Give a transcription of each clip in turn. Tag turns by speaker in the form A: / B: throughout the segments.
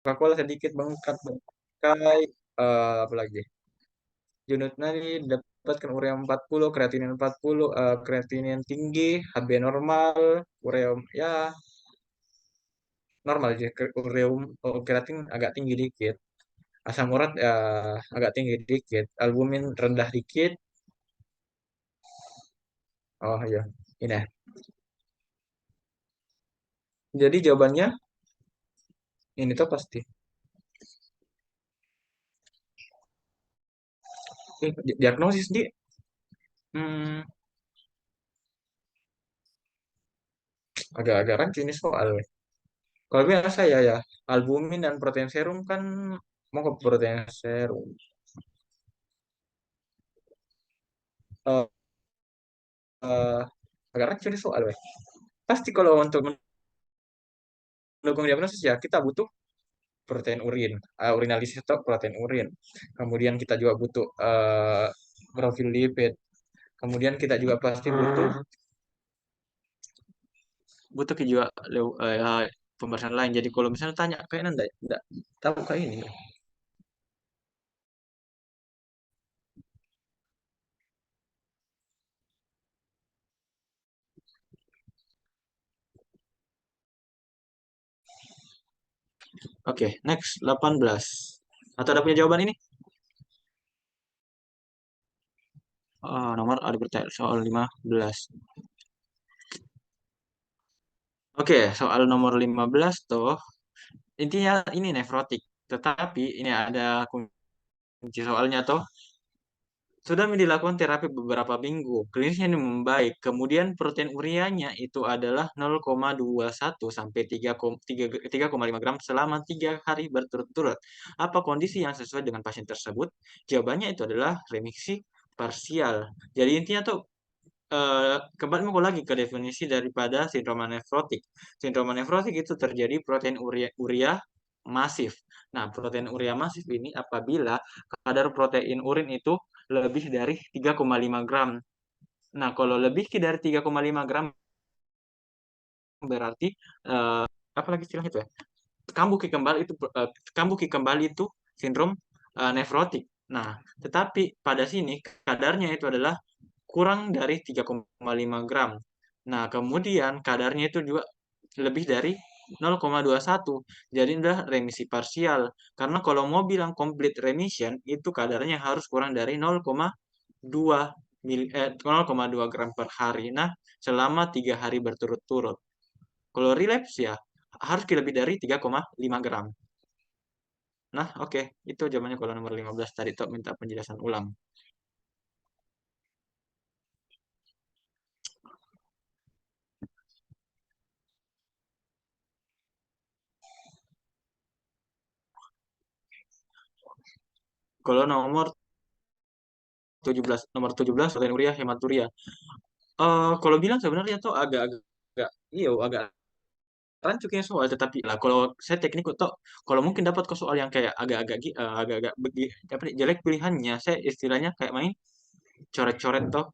A: Coca-Cola sedikit bengkak bengkai, apa lagi? Unit nadi dapatkan urea 40, kreatinin 40, kreatinin tinggi, HB normal, urea ya normal aja, ureum, kreatin agak tinggi dikit, asam urat ya agak tinggi dikit, albumin rendah dikit. Oh iya, ini ya. Jadi jawabannya ini tuh pasti. Diagnosis di hmm, agak-agak rancu ini soal. Kalau biasa ya albumin dan protein serum kan mau ke protein serum. Eh, eh, agak rancu ini soal. Weh. Pasti kalau untuk mendukung diagnosis ya kita butuh protein urin, urinalisis atau protein urin. Kemudian kita juga butuh profil lipid. Kemudian kita juga pasti butuh butuh juga pembahasan lain. Jadi kalau misalnya tanya kayaknya enggak tahu kayak ini. Oke, next 18. Atau ada punya jawaban ini? Nomor ada bertanya soal 15. Oke, soal nomor 15 tuh intinya ini nefrotik. Tetapi ini ada kunci soalnya tuh. Sudah dilakukan terapi beberapa minggu, klinisnya ini membaik. Kemudian protein ureanya itu adalah 0,21 sampai 3,5 gram selama 3 hari berturut-turut. Apa kondisi yang sesuai dengan pasien tersebut? Jawabannya itu adalah remisi parsial. Jadi intinya tuh kembali mau lagi ke definisi daripada sindroma nefrotik. Sindroma nefrotik itu terjadi protein urea masif. Nah, protein urea masif ini apabila kadar protein urin itu lebih dari 3,5 gram. Nah, kalau lebih dari 3,5 gram berarti apa lagi istilahnya itu ya? Kambuh ki kembali itu sindrom nefrotik. Nah, tetapi pada sini kadarnya itu adalah kurang dari 3,5 gram. Nah, kemudian kadarnya itu juga lebih dari 0,21. Jadi udah remisi parsial. Karena kalau mau bilang complete remission, itu kadarnya harus kurang dari 0,2 gram per hari. Nah, selama 3 hari berturut-turut. Kalau relapse ya harus lebih dari 3,5 gram. Nah, oke. Itu jawabannya kalau nomor 15 tadi tuh minta penjelasan ulang. Kalau nomor 17 urea hematuria. Kalau bilang sebenarnya tuh agak iya agak rancuknya soal tetapi lah kalau saya teknik tuh kalau mungkin dapat ke soal yang kayak agak-agak apa nih, jelek pilihannya saya istilahnya kayak main coret-coret toh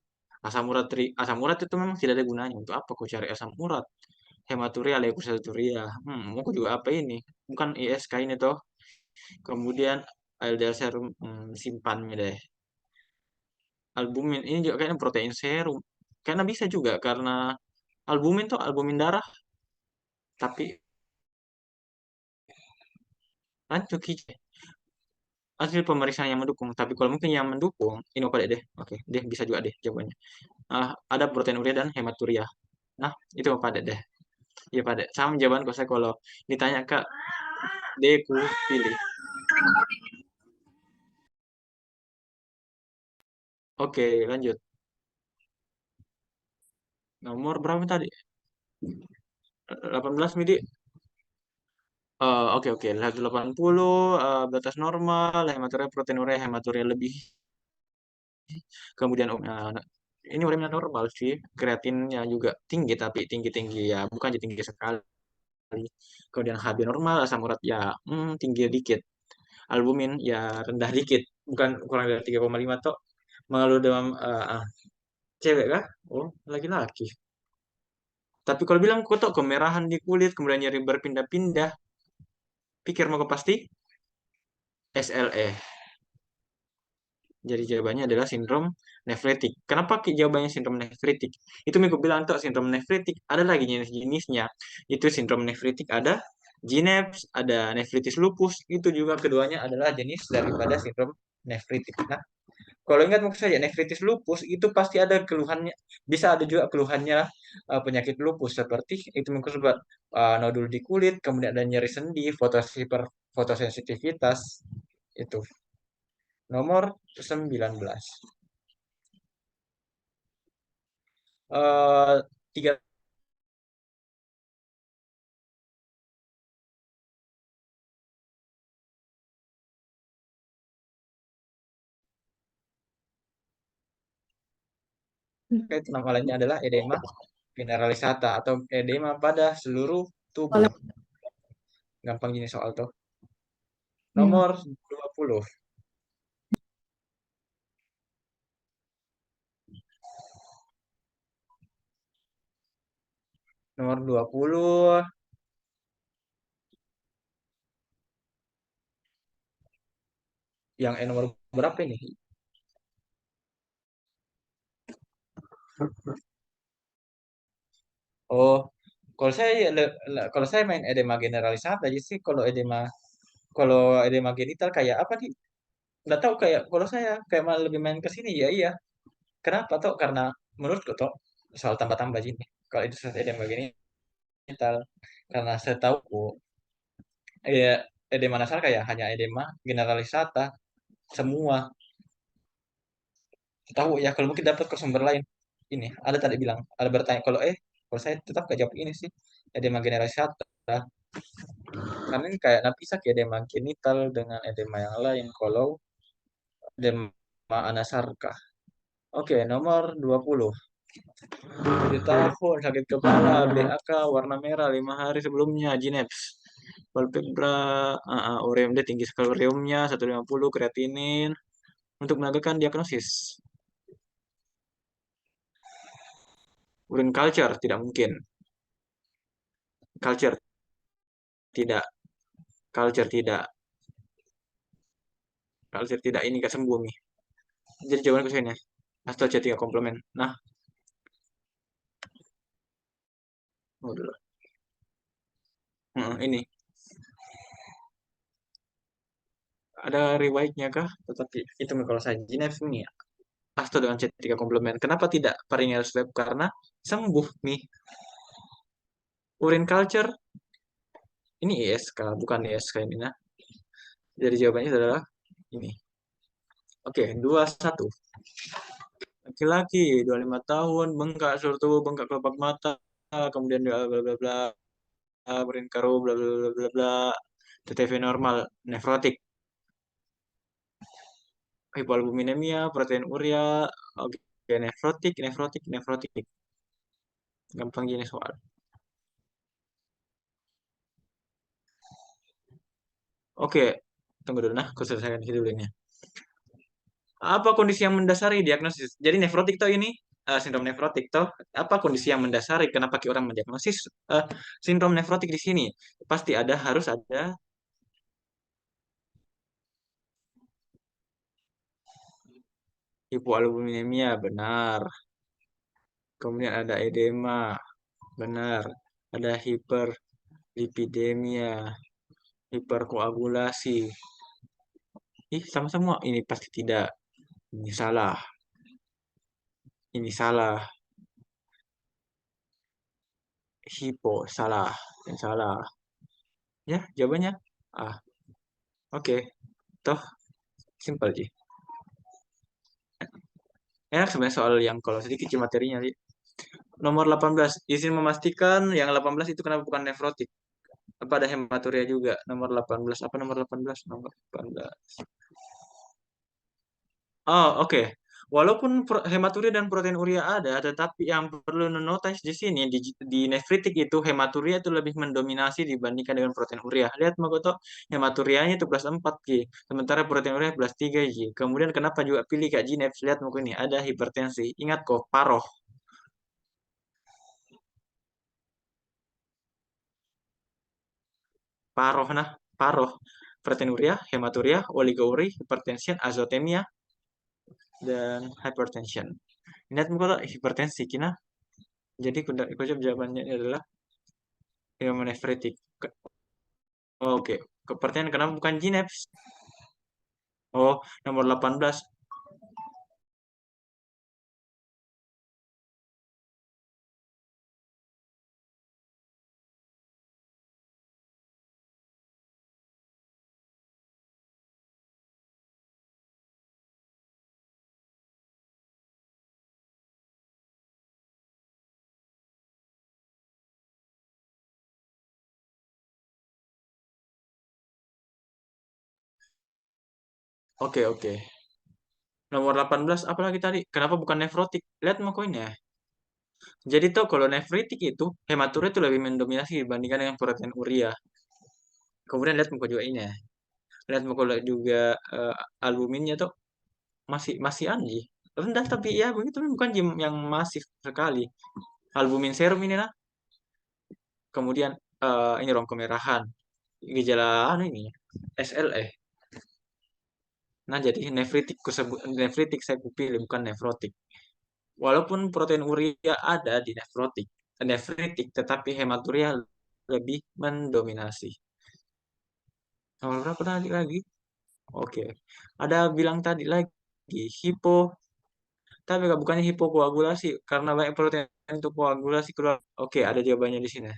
A: asam urat itu memang tidak ada gunanya untuk apa kau cari asam urat hematuria leukosaturia mau aku juga apa ini bukan ISK ini toh kemudian LDL serum simpannya deh albumin ini juga kayaknya protein serum karena bisa juga karena albumin tuh albumin darah tapi rancu hasil pemeriksaan yang mendukung tapi kalau mungkin yang mendukung ini pada deh oke deh bisa juga deh jawabannya ada proteinuria dan hematuria nah itu pada deh ya pada sama jawaban kok saya kalau ditanya kak D ku pilih oke lanjut nomor berapa tadi 18 midi oke oke 180 batas normal hematuria proteinuria hematuria lebih kemudian ini urinnya normal sih kreatinnya juga tinggi tapi tinggi-tinggi ya bukan tinggi sekali kemudian HB normal asam urat ya tinggi dikit albumin ya rendah dikit bukan kurang dari 3,5 toh mengeluh demam cewek kah oh laki-laki tapi kalau bilang kok kemerahan di kulit kemudian nyeri berpindah-pindah Pikir mau ke pasti? SLE. Jadi jawabannya adalah sindrom nefritik. Kenapa jawabannya sindrom nefritik? Itu Miko bilang tuh sindrom nefritik ada lagi jenis-jenisnya. Itu sindrom nefritik ada GNEPS, ada nefritis lupus. Itu juga keduanya adalah jenis daripada sindrom nefritik. Nah, kalau ingat maksud saya nefritis lupus itu pasti ada keluhannya, bisa ada juga keluhannya penyakit lupus seperti itu mungkin sebab nodul di kulit, kemudian ada nyeri sendi, fotosensitivitas itu. Nomor 19. eh tiga itu nama lainnya adalah edema generalisata atau edema pada seluruh tubuh.
B: Kalau
A: Gampang gini soal tuh.
B: ya,
A: Nomor 20. Nomor 20 yang nomor berapa ini? Oh, kalau saya kalau saya main edema generalisata aja sih kalau edema genital kayak apa nih? Nggak tahu kayak kalau saya kayak malah lebih main ke sini ya iya. Kenapa toh? Karena menurutku toh soal tambah-tambah gini. Kalau itu edema genital karena setahu ya edema nasal kayak hanya edema generalisata semua. Tahu ya kalau mungkin dapat ke sumber lain. Ini ada tadi bilang ada bertanya kalau saya tetap gak jawab ini sih edema generalisata karena ini kayak napisah ya edema genital dengan edema yang lain kalau edema anasarka. Oke, nomor 20. 7 tahun, sakit kepala, BAK, warna merah, 5 hari sebelumnya, GNEPS. Palpebra, ureum dia tinggi sekali ureumnya, 150, kreatinin. Untuk menegakkan diagnosis, urine culture tidak mungkin. Culture tidak, culture tidak, culture tidak ini gak sembuh nih. Jadi jawaban ke sini. Astro C3 komplement. Nah, udah. Ini ada riwayatnya kah? Tetapi itu kalau saya GNEPS ini Astro dengan C3 komplement. Kenapa tidak Pharyngeal swab? Karena sembuh nih. Urine culture ini ISK, bukan ISK ini. Nah, jadi jawabannya adalah ini. Oke, 21. Laki-laki, 25 tahun, bengkak seluruh tubuh, bengkak kelopak mata, kemudian bla bla bla bla, beringkaru, bla bla bla bla bla, TTV normal, nefrotik, hipoalbuminemia, protein urea, oke, nefrotik, nefrotik, nefrotik. Gampang gini soal. Oke, tunggu dulu nah, aku selesaikan dulu ini. Apa kondisi yang mendasari diagnosis? Jadi nefrotik toh ini sindrom nefrotik toh apa kondisi yang mendasari kenapa orang mendiagnosis sindrom nefrotik di sini? Pasti harus ada hipoalbuminemia, benar. Kemudian ada edema, benar. Ada hiperlipidemia, hiperkoagulasi. Ih, sama semua. Ini pasti tidak. Ini salah. Ini salah. Hipo, salah. Ini salah. Ya, jawabannya. Oke. Toh, simpel sih. Enak sebenarnya soal yang kalau sedikit sih materinya sih. Nomor 18. Izin memastikan yang 18 itu kenapa bukan nefrotik. Apa ada hematuria juga? Nomor 18. Apa nomor 18? Nomor 18. Oh, oke. Walaupun hematuria dan protein urea ada, tetapi yang perlu notice di sini di nefritik itu hematuria itu lebih mendominasi dibandingkan dengan protein urea. Lihat Makoto, hematurianya itu plus 4 G, sementara protein urea plus 3 G. Kemudian kenapa juga pilih Kak GNEPS? Lihat Mako ini ada hipertensi. Ingat kok, paroh. Paroh nah. paroh, proteinuria, hematuria, oligouria, hypertension, azotemia, dan hypertension. Ingat mo kalau hipertensi kina. Jadi ko jawabannya adalah pyemonefritic. Oke, ke pertanyaan kenapa bukan GNAPS? Oh, nomor 18. Oke, oke. Nomor 18 apalagi tadi? Kenapa bukan nefrotik? Lihat mau koinnya. Jadi tuh kalau nefritik itu hematuria itu lebih mendominasi dibandingkan dengan proteinuria. Kemudian lihat muka juga ini ya. Lihat muka juga albuminnya tuh masih masih anji. Rendah tapi ya begitu bukan gym yang masif sekali. Albumin serum ini lah. Kemudian ini rom kemerahan. Gejala anu ini SLE. Nah, jadi nefritik saya pilih bukan nefrotik. Walaupun proteinuria ada di nefritik, tetapi hematuria lebih mendominasi. Nomor berapa tadi lagi? Oke. Ada bilang tadi lagi hipo, tapi bukannya hipokoagulasi karena banyak protein untuk koagulasi keluar. Oke, ada jawabannya di sini.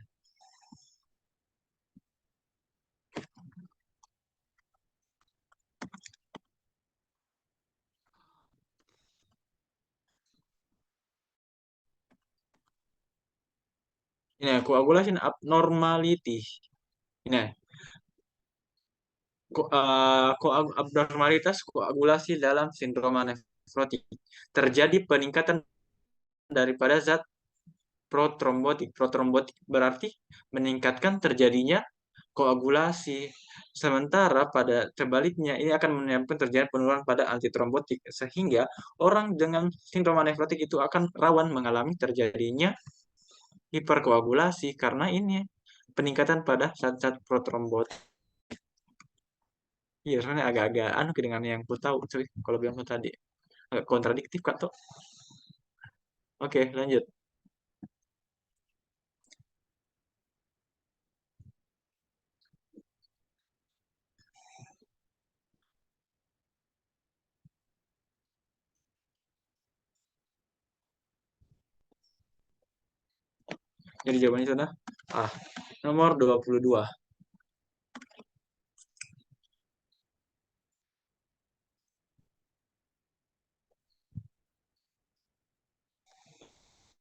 A: Ini coagulation abnormality. Ini abnormalitas koagulasi dalam sindroma nefrotik. Terjadi peningkatan daripada zat protrombotik. Protrombotik berarti meningkatkan terjadinya koagulasi. Sementara pada sebaliknya ini akan menyebabkan terjadi penurunan pada antitrombotik sehingga orang dengan sindroma nefrotik itu akan rawan mengalami terjadinya hiperkoagulasi karena ini peningkatan pada zat-zat protrombotik. Iya, soalnya agak-agak anu dengan yang ku tahu cuy. Kalau bilang tadi agak kontradiktif kan tuh. Oke, lanjut. Jadi jawabannya sudah nomor 22.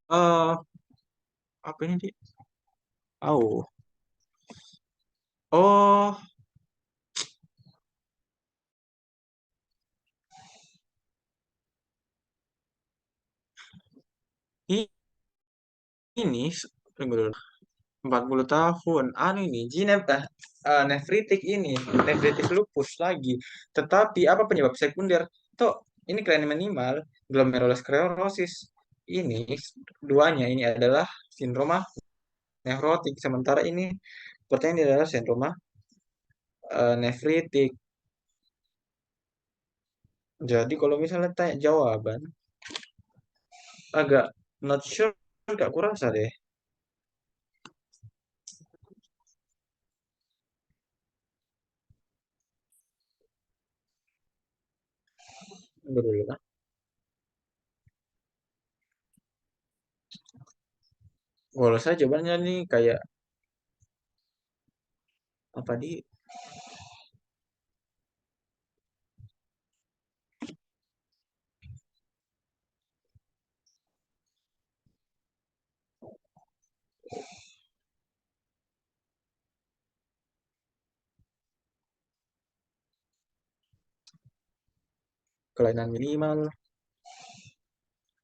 A: Eh, apa ini, Di? Oh. Oh, ini tunggu dulu. 40 tahun. Anu ini, nefritik ini, nefritik lupus lagi. Tetapi apa penyebab sekunder? Toh, ini kelainan minimal, glomerulosclerosis. Ini duanya ini adalah sindroma nefrotik. Sementara ini pertanyaan ini adalah sindroma nefritik. Jadi kalau misalnya tanya jawaban, agak not sure, agak kurasa deh. Tunggu dulu lah. Kalau saya jawabannya nih kayak apa di kelainan minimal.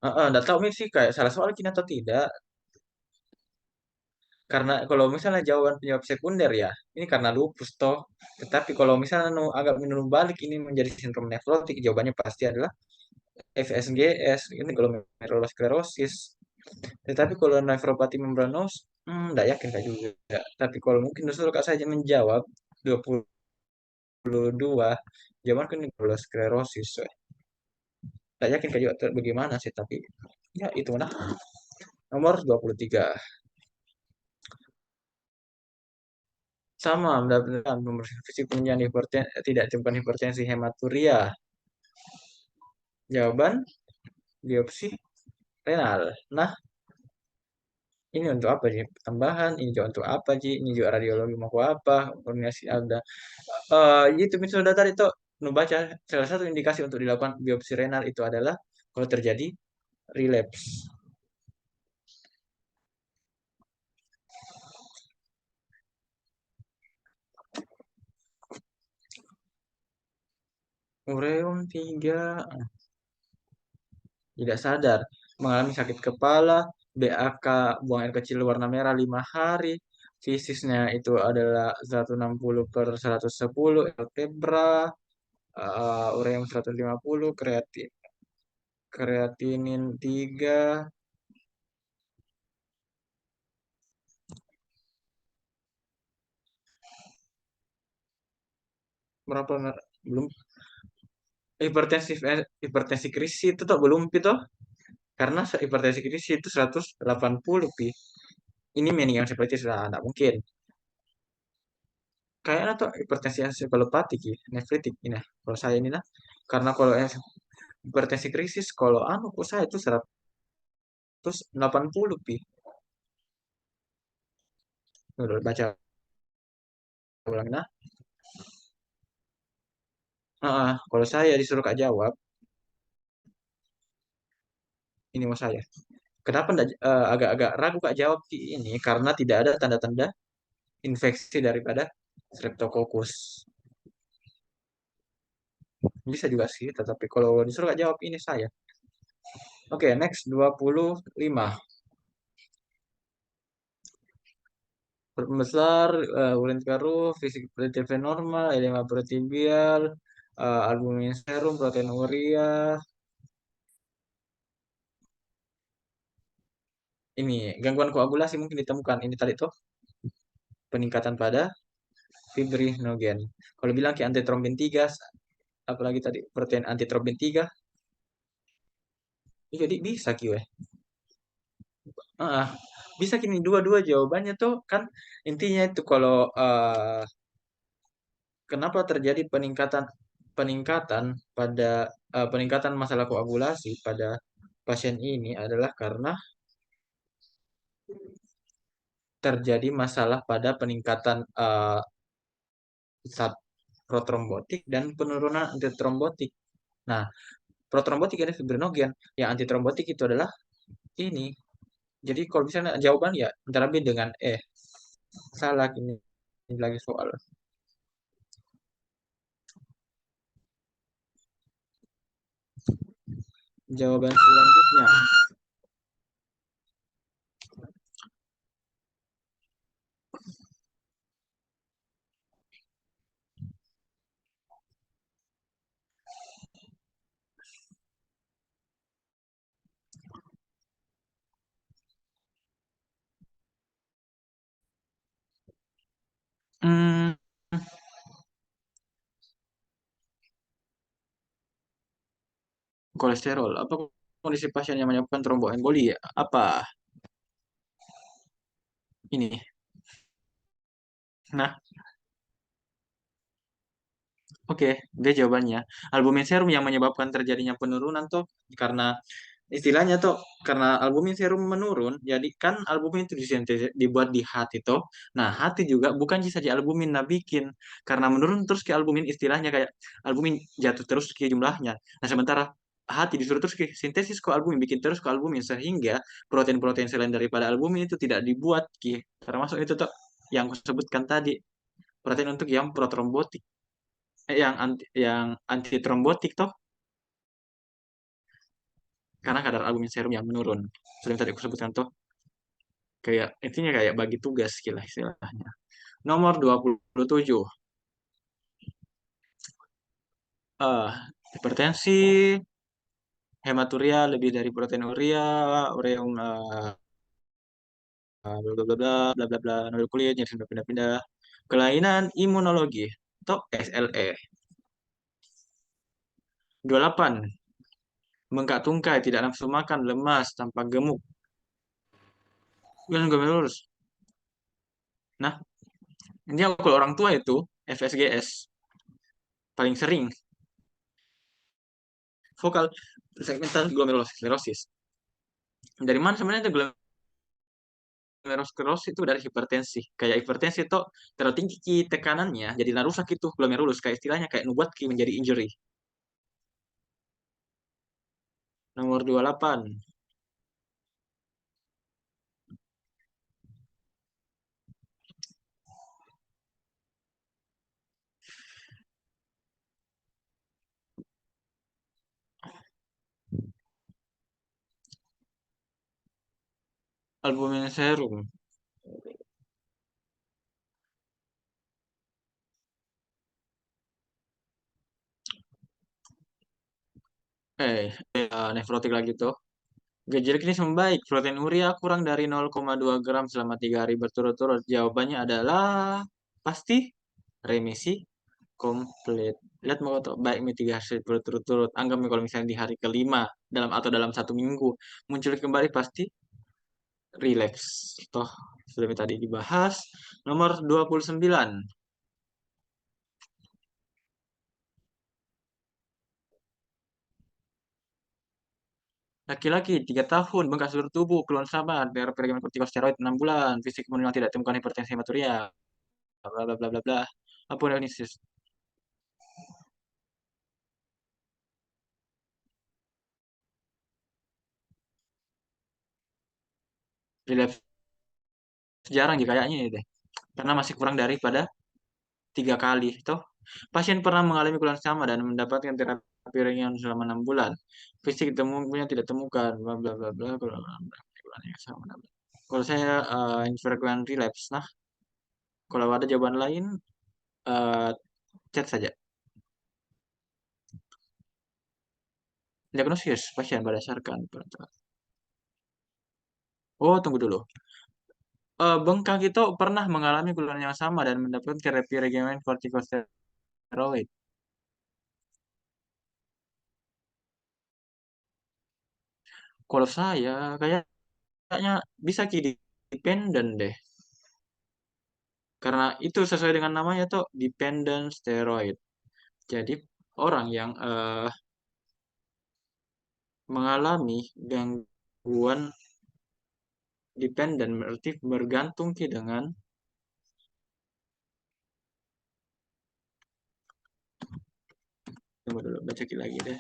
A: Nggak tahu nih sih kayak salah soal kini atau tidak. Karena kalau misalnya jawaban penyebab sekunder ya, ini karena lupus toh. Tetapi kalau misalnya agak minum balik ini menjadi sindrom nefrotik, jawabannya pasti adalah FSGS, ini glomerulosclerosis. Tetapi kalau nefropati membranos, nggak yakin kak juga. Tapi kalau mungkin disuruh kak saja menjawab, 22 zaman kan ini sklerosis. Tak yakin kayak juga bagaimana sih, tapi ya itu nah. Nomor 23. Sama mendapatkan nomor fisik penunjang hipertensi, tidak ditemukan hipertensi hematuria. Jawaban biopsi renal. Nah, ini untuk apa sih? Tambahan, ini juga untuk apa sih? Ini juga radiologi mau apa? Koordinasi ada. Itu misalnya tadi itu membaca salah satu indikasi untuk dilakukan biopsi renal itu adalah kalau terjadi relapse. Ureum 3 tidak sadar, mengalami sakit kepala, BAK buang air kecil warna merah 5 hari, fisisnya itu adalah 160 per 110, vertebra, ureum 150, kreatinin 3, berapa belum hipertensi krisis itu tuh belum itu karena hipertensi krisis itu 180 pi. Ini meaning yang seperti sudah tidak mungkin. Kayaknya tuh hipertensi encephalopatik ya, nefritik ini. Nah, kalau saya ini nah, karena kalau hipertensi krisis, kalau anu kok saya itu 180 pi. Udah baca ulang nah. Kalau saya disuruh Kak jawab, ini mau saya. Kenapa agak-agak ragu Kak jawab ini? Karena tidak ada tanda-tanda infeksi daripada Streptococcus. Bisa juga sih, tetapi kalau disuruh Kak jawab ini saya. Oke, next 25. Pembesar, urin keruh, fisik primitif normal, edema protibial, albumin serum, proteinuria. Ini gangguan koagulasi mungkin ditemukan. Ini tadi tuh peningkatan pada fibrinogen. Kalau bilang ke antitrombin 3, apalagi tadi protein antitrombin 3, ya jadi bisa kiwe. Ah, bisa kini dua-dua jawabannya tuh kan intinya itu kalau kenapa terjadi peningkatan peningkatan pada peningkatan masalah koagulasi pada pasien ini adalah karena terjadi masalah pada peningkatan zat protrombotik dan penurunan antitrombotik. Nah, protrombotik ini fibrinogen, yang antitrombotik itu adalah ini. Jadi kalau misalnya jawaban ya antara B dengan E. Salah ini lagi soal. Jawaban selanjutnya. Hmm, kolesterol. Apa kondisi pasien yang menyebabkan tromboemboli ya? Apa ini? Nah, oke, dia jawabannya. Albumin serum yang menyebabkan terjadinya penurunan tuh karena istilahnya tuh karena albumin serum menurun, jadi kan albumin itu disintesis dibuat di hati tuh. Nah, hati juga bukan saja albumin nah bikin karena menurun terus ke albumin istilahnya kayak albumin jatuh terus ke jumlahnya. Nah, sementara hati disuruh terus ke sintesis ke albumin, bikin terus ke albumin sehingga protein-protein selain daripada albumin itu tidak dibuat ki. Termasuk itu tuh yang aku sebutkan tadi, protein untuk yang protrombotik, yang anti trombotik toh karena kadar albumin serum yang menurun. Sudah tadi aku sebutkan tuh kayak intinya kayak bagi tugas istilahnya. Nomor 27. Eh, hipertensi, hematuria lebih dari proteinuria, ureum bla bla bla bla bla bla bla, nodul kulit, nyeri pindah-pindah. Kelainan imunologi atau SLE. 28. Bengkak tungkai, tidak nafsu makan, lemas, tampak gemuk. Bukan glomerulus. Nah, ini kalau orang tua itu FSGS paling sering vokal segmental glomerulosklerosis. Dari mana sebenarnya itu glomerulosklerosis itu dari hipertensi. Kayak hipertensi itu terlalu tinggi tekanannya, jadi rusak itu glomerulus. Kayak istilahnya kayak nubuat menjadi injury. Nomor 28. Albumin serum. Nefrotik lagi tuh. Gejala klinis membaik, proteinuria kurang dari 0,2 gram selama 3 hari berturut-turut. Jawabannya adalah pasti remisi komplit. Lihat mau tuh baik mitigasi berturut-turut. Anggap kalau misalnya di hari kelima dalam 1 minggu muncul kembali pasti relapse. Toh sudah tadi dibahas. Nomor 29. Laki-laki 3 tahun bengkak seluruh tubuh, keluhan sabar, terapi regimen kortikosteroid 6 bulan, fisik kemudian tidak temukan hipertensi hematuria, bla bla bla bla bla. Apa diagnosis? Relapse jarang sih kayaknya ini deh. Karena masih kurang daripada 3 kali. Toh, pasien pernah mengalami keluhan sama dan mendapatkan terapi ringan selama 6 bulan. Fisik temunya tidak temukan, bla bla bla bla, keluhan yang sama. Kalau saya infrequent relapse, nah kalau ada jawaban lain, eh, chat saja. Diagnosis pasien berdasarkan Oh, tunggu dulu. Bengkak itu pernah mengalami keluhan yang sama dan mendapatkan terapi regimen kortikosteroid. Kalau saya kayaknya bisa ki dependent deh. Karena itu sesuai dengan namanya tuh dependent steroid. Jadi orang yang mengalami gangguan dependent berarti bergantung ki dengan tunggu dulu baca ki lagi deh.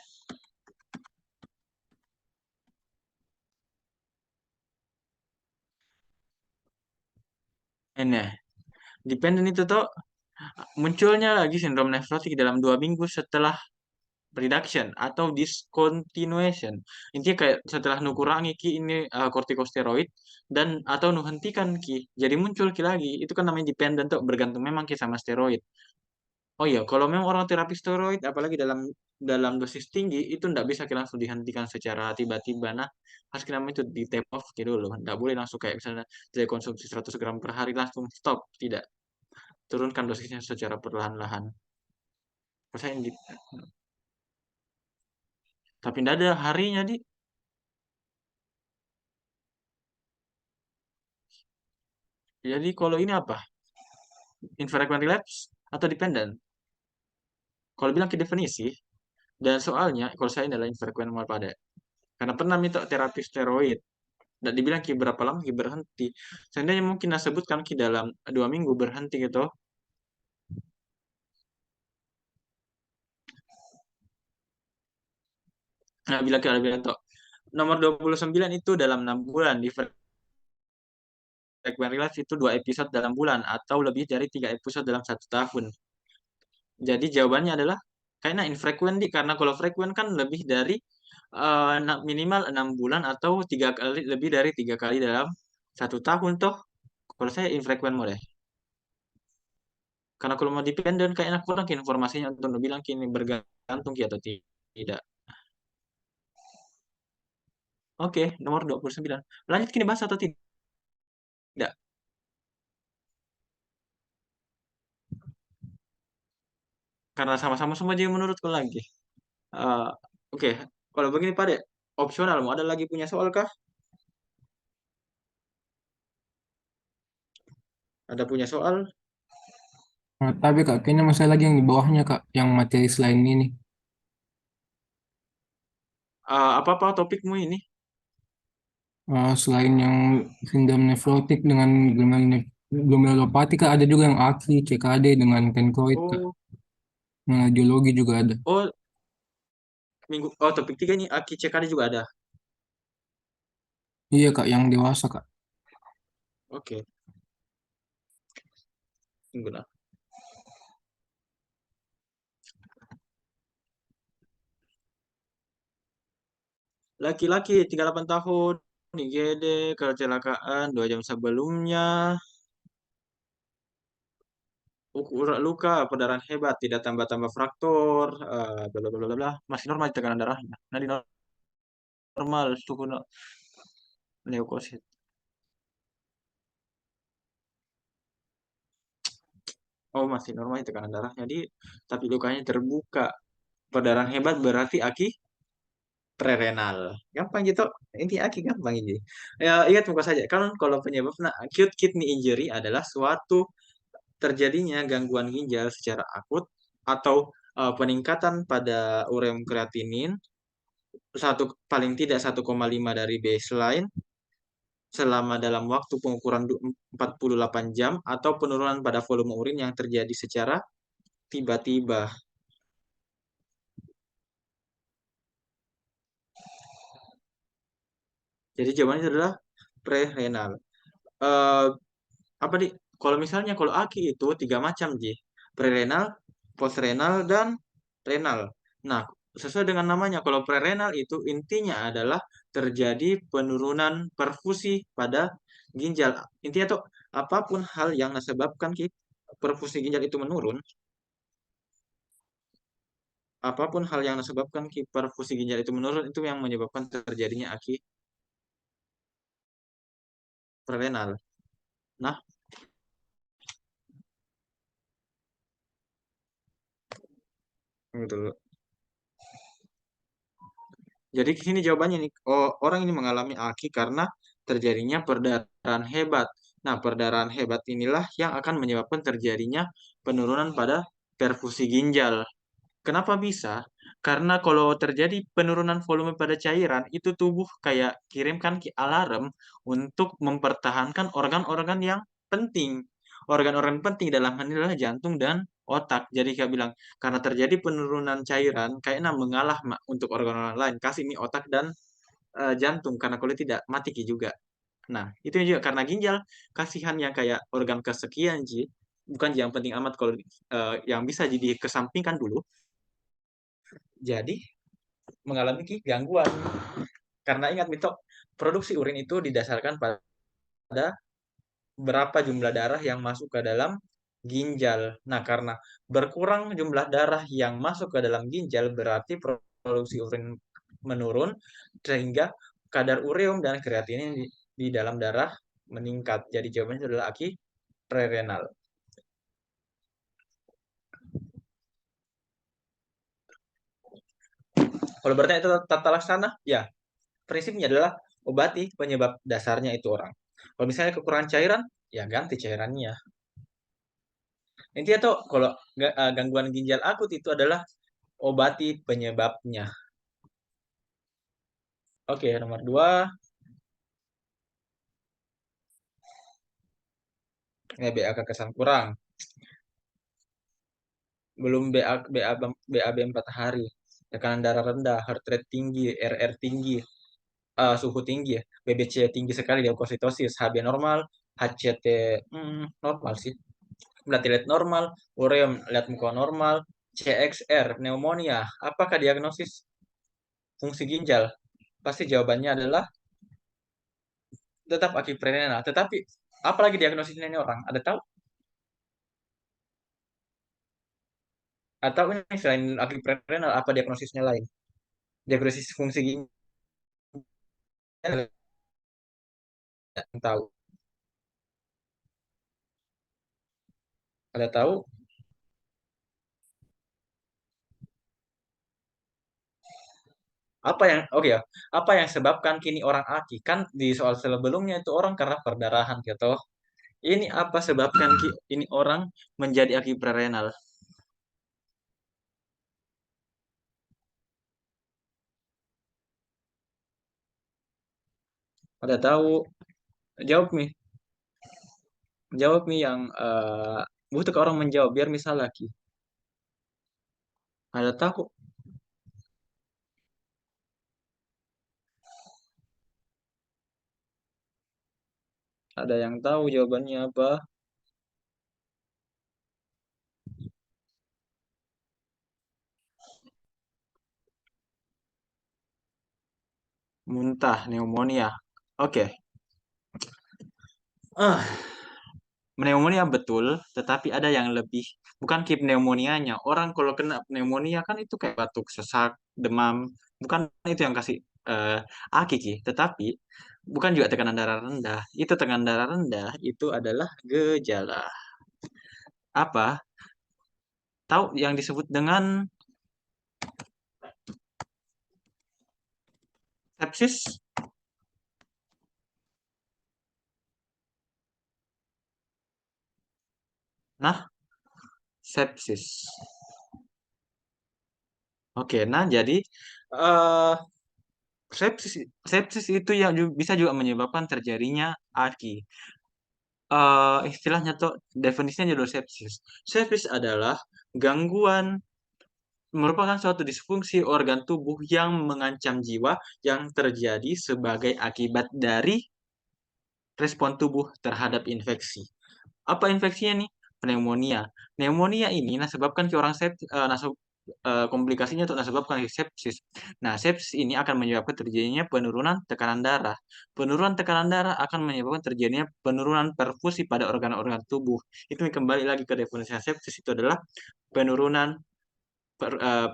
A: Ini dependent itu tuh munculnya lagi sindrom nefrotik dalam 2 minggu setelah reduction atau discontinuation. Intinya kayak setelah nukurangi ki ini kortikosteroid dan atau nuhentikan ki. Jadi muncul ki lagi. Itu kan namanya dependent tuh bergantung memang ki sama steroid. Oh iya, kalau memang orang terapi steroid apalagi dalam dalam dosis tinggi itu nggak bisa ki langsung dihentikan secara tiba-tiba. Nah, harus kita namanya itu di tape off gitu loh. Nggak boleh langsung kayak misalnya saya konsumsi 100 gram per hari langsung stop. Tidak. Turunkan dosisnya secara perlahan-lahan. Saya tapi tidak ada harinya di. Jadi kalau ini apa? Infrequent relapse atau dependent? Kalau bilang ke definisi, dan soalnya kalau saya adalah infrequent pada karena pernah minta terapi steroid dan dibilang ki berapa lama ki berhenti. Seandainya mungkin saya sebutkan ki dalam 2 minggu berhenti gitu. Nah, bilang kita bilang tuh nomor 29 itu dalam 6 bulan di frequent relapse itu 2 episode dalam bulan atau lebih dari 3 episode dalam 1 tahun. Jadi jawabannya adalah kayaknya infrequent di karena kalau frequent kan lebih dari minimal 6 bulan atau 3 kali lebih dari 3 kali dalam 1 tahun toh. Kalau saya infrequent mau deh. Karena kalau mau dependent kayaknya kurang informasinya untuk bilang kini bergantung ya atau tidak. Oke, nomor 29. Lanjut kini bahas atau tidak? karena sama-sama semua jadi menurutku lagi. Eh, Oke, kalau begini Pak Dek, opsional mau ada lagi punya soal kah? Ada punya soal?
B: Nah, tapi kak, kayaknya masih lagi yang di bawahnya kak, yang materi selain ini.
A: Apa-apa topikmu ini?
B: Selain yang sindrom nefrotik dengan glomerulopati kak, ada juga yang AKI, CKD dengan kenkoid kak.
A: Oh,
B: Nah, geologi juga ada.
A: oh topik 3 ini Aki CKD juga ada.
B: Iya kak, yang dewasa kak.
A: Oke, tunggu lah. Laki-laki 38 tahun, IGD, kecelakaan 2 jam sebelumnya, ukuran luka, perdarahan hebat, tidak tambah-tambah fraktur, bla bla bla bla bla. Masih normal tekanan darahnya. Nadi normal, suhu leukosit. Oh, masih normal tekanan darah. Jadi, tapi lukanya terbuka. Perdarahan hebat berarti aki prerenal. Gampang gitu. Ini aki gampang ini. Ya, ingat muka saja. Kan kalau penyebabnya acute kidney injury adalah suatu terjadinya gangguan ginjal secara akut atau peningkatan pada ureum kreatinin paling tidak 1,5 dari baseline selama dalam waktu pengukuran 48 jam atau penurunan pada volume urin yang terjadi secara tiba-tiba. Jadi jawabannya adalah prerenal. Eh apa di kalau misalnya kalau aki itu tiga macam Ji. Prerenal, postrenal dan renal. Nah, sesuai dengan namanya kalau prerenal itu intinya adalah terjadi penurunan perfusi pada ginjal. Intinya tuh apapun hal yang menyebabkan perfusi ginjal itu menurun, apapun hal yang menyebabkan perfusi ginjal itu menurun itu yang menyebabkan terjadinya aki prerenal. Nah, gitu. Jadi di sini jawabannya nih, oh, orang ini mengalami aki karena terjadinya perdarahan hebat. Nah, perdarahan hebat inilah yang akan menyebabkan terjadinya penurunan pada perfusi ginjal. Kenapa bisa? Karena kalau terjadi penurunan volume pada cairan, itu tubuh kayak kirimkan alarm untuk mempertahankan organ-organ yang penting. Organ-organ penting dalam hal ini adalah jantung dan otak. Jadi kayak bilang, karena terjadi penurunan cairan, kayaknya mengalah untuk organ-organ lain. Kasih mie otak dan jantung, karena kalau tidak, mati juga. Nah, itu juga karena ginjal, kasihan yang kayak organ kesekian, Ji. Bukan yang penting amat kalau yang bisa jadi kesampingkan dulu. Jadi mengalami gangguan. Karena ingat Mito, produksi urin itu didasarkan pada berapa jumlah darah yang masuk ke dalam ginjal. Nah, karena berkurang jumlah darah yang masuk ke dalam ginjal berarti produksi urin menurun sehingga kadar ureum dan kreatinin di dalam darah meningkat. Jadi jawabannya adalah aki prerenal. Kalau bertanya itu tata laksana, ya prinsipnya adalah obati penyebab dasarnya itu orang. Kalau misalnya kekurangan cairan, ya ganti cairannya. Intinya tuh kalau gangguan ginjal akut itu adalah obati penyebabnya. Oke, nomor 2, ya BAK kesan kurang. Belum BAB 4 hari. Tekanan darah rendah, heart rate tinggi, RR tinggi, suhu tinggi, BBC tinggi sekali, leukositosis, HB normal, HCT normal sih. Platelet normal, ureum lihat muka normal, CXR, pneumonia. Apakah diagnosis fungsi ginjal? Pasti jawabannya adalah tetap akiprerenal. Tetapi apalagi diagnosisnya ini orang? Ada tahu? Atau ini selain akiprerenal apa diagnosisnya lain? Diagnosis fungsi ginjal yang tahu. Ada tahu? Oke ya, apa yang sebabkan kini orang aki? Kan di soal sebelumnya itu orang karena perdarahan gitu. Ini apa sebabkan ini orang menjadi aki prerenal? Ada tahu? Jawab nih, jawab nih yang butuh ke orang menjawab biar misal lagi. Ada tahu? Ada yang tahu jawabannya apa? Muntah, pneumonia. Oke. Ah, pneumonia betul, tetapi ada yang lebih. Bukan ki pneumonianya. Orang kalau kena pneumonia kan itu kayak batuk, sesak, demam. Bukan itu yang kasih eh, aki ki. Tetapi bukan juga tekanan darah rendah. Itu tekanan darah rendah itu adalah gejala. Apa? Tahu yang disebut dengan sepsis? Nah, sepsis. Oke, nah jadi eh sepsis sepsis itu yang bisa juga menyebabkan terjadinya aki. Istilahnya tuh definisinya judul sepsis. Sepsis adalah gangguan merupakan suatu disfungsi organ tubuh yang mengancam jiwa yang terjadi sebagai akibat dari respon tubuh terhadap infeksi. Apa infeksinya nih? Pneumonia. Pneumonia ini nasebabkan ke orang komplikasinya itu nasebabkan sepsis. Nah, sepsis ini akan menyebabkan terjadinya penurunan tekanan darah. Penurunan tekanan darah akan menyebabkan terjadinya penurunan perfusi pada organ-organ tubuh. Itu kembali lagi ke definisi sepsis itu adalah penurunan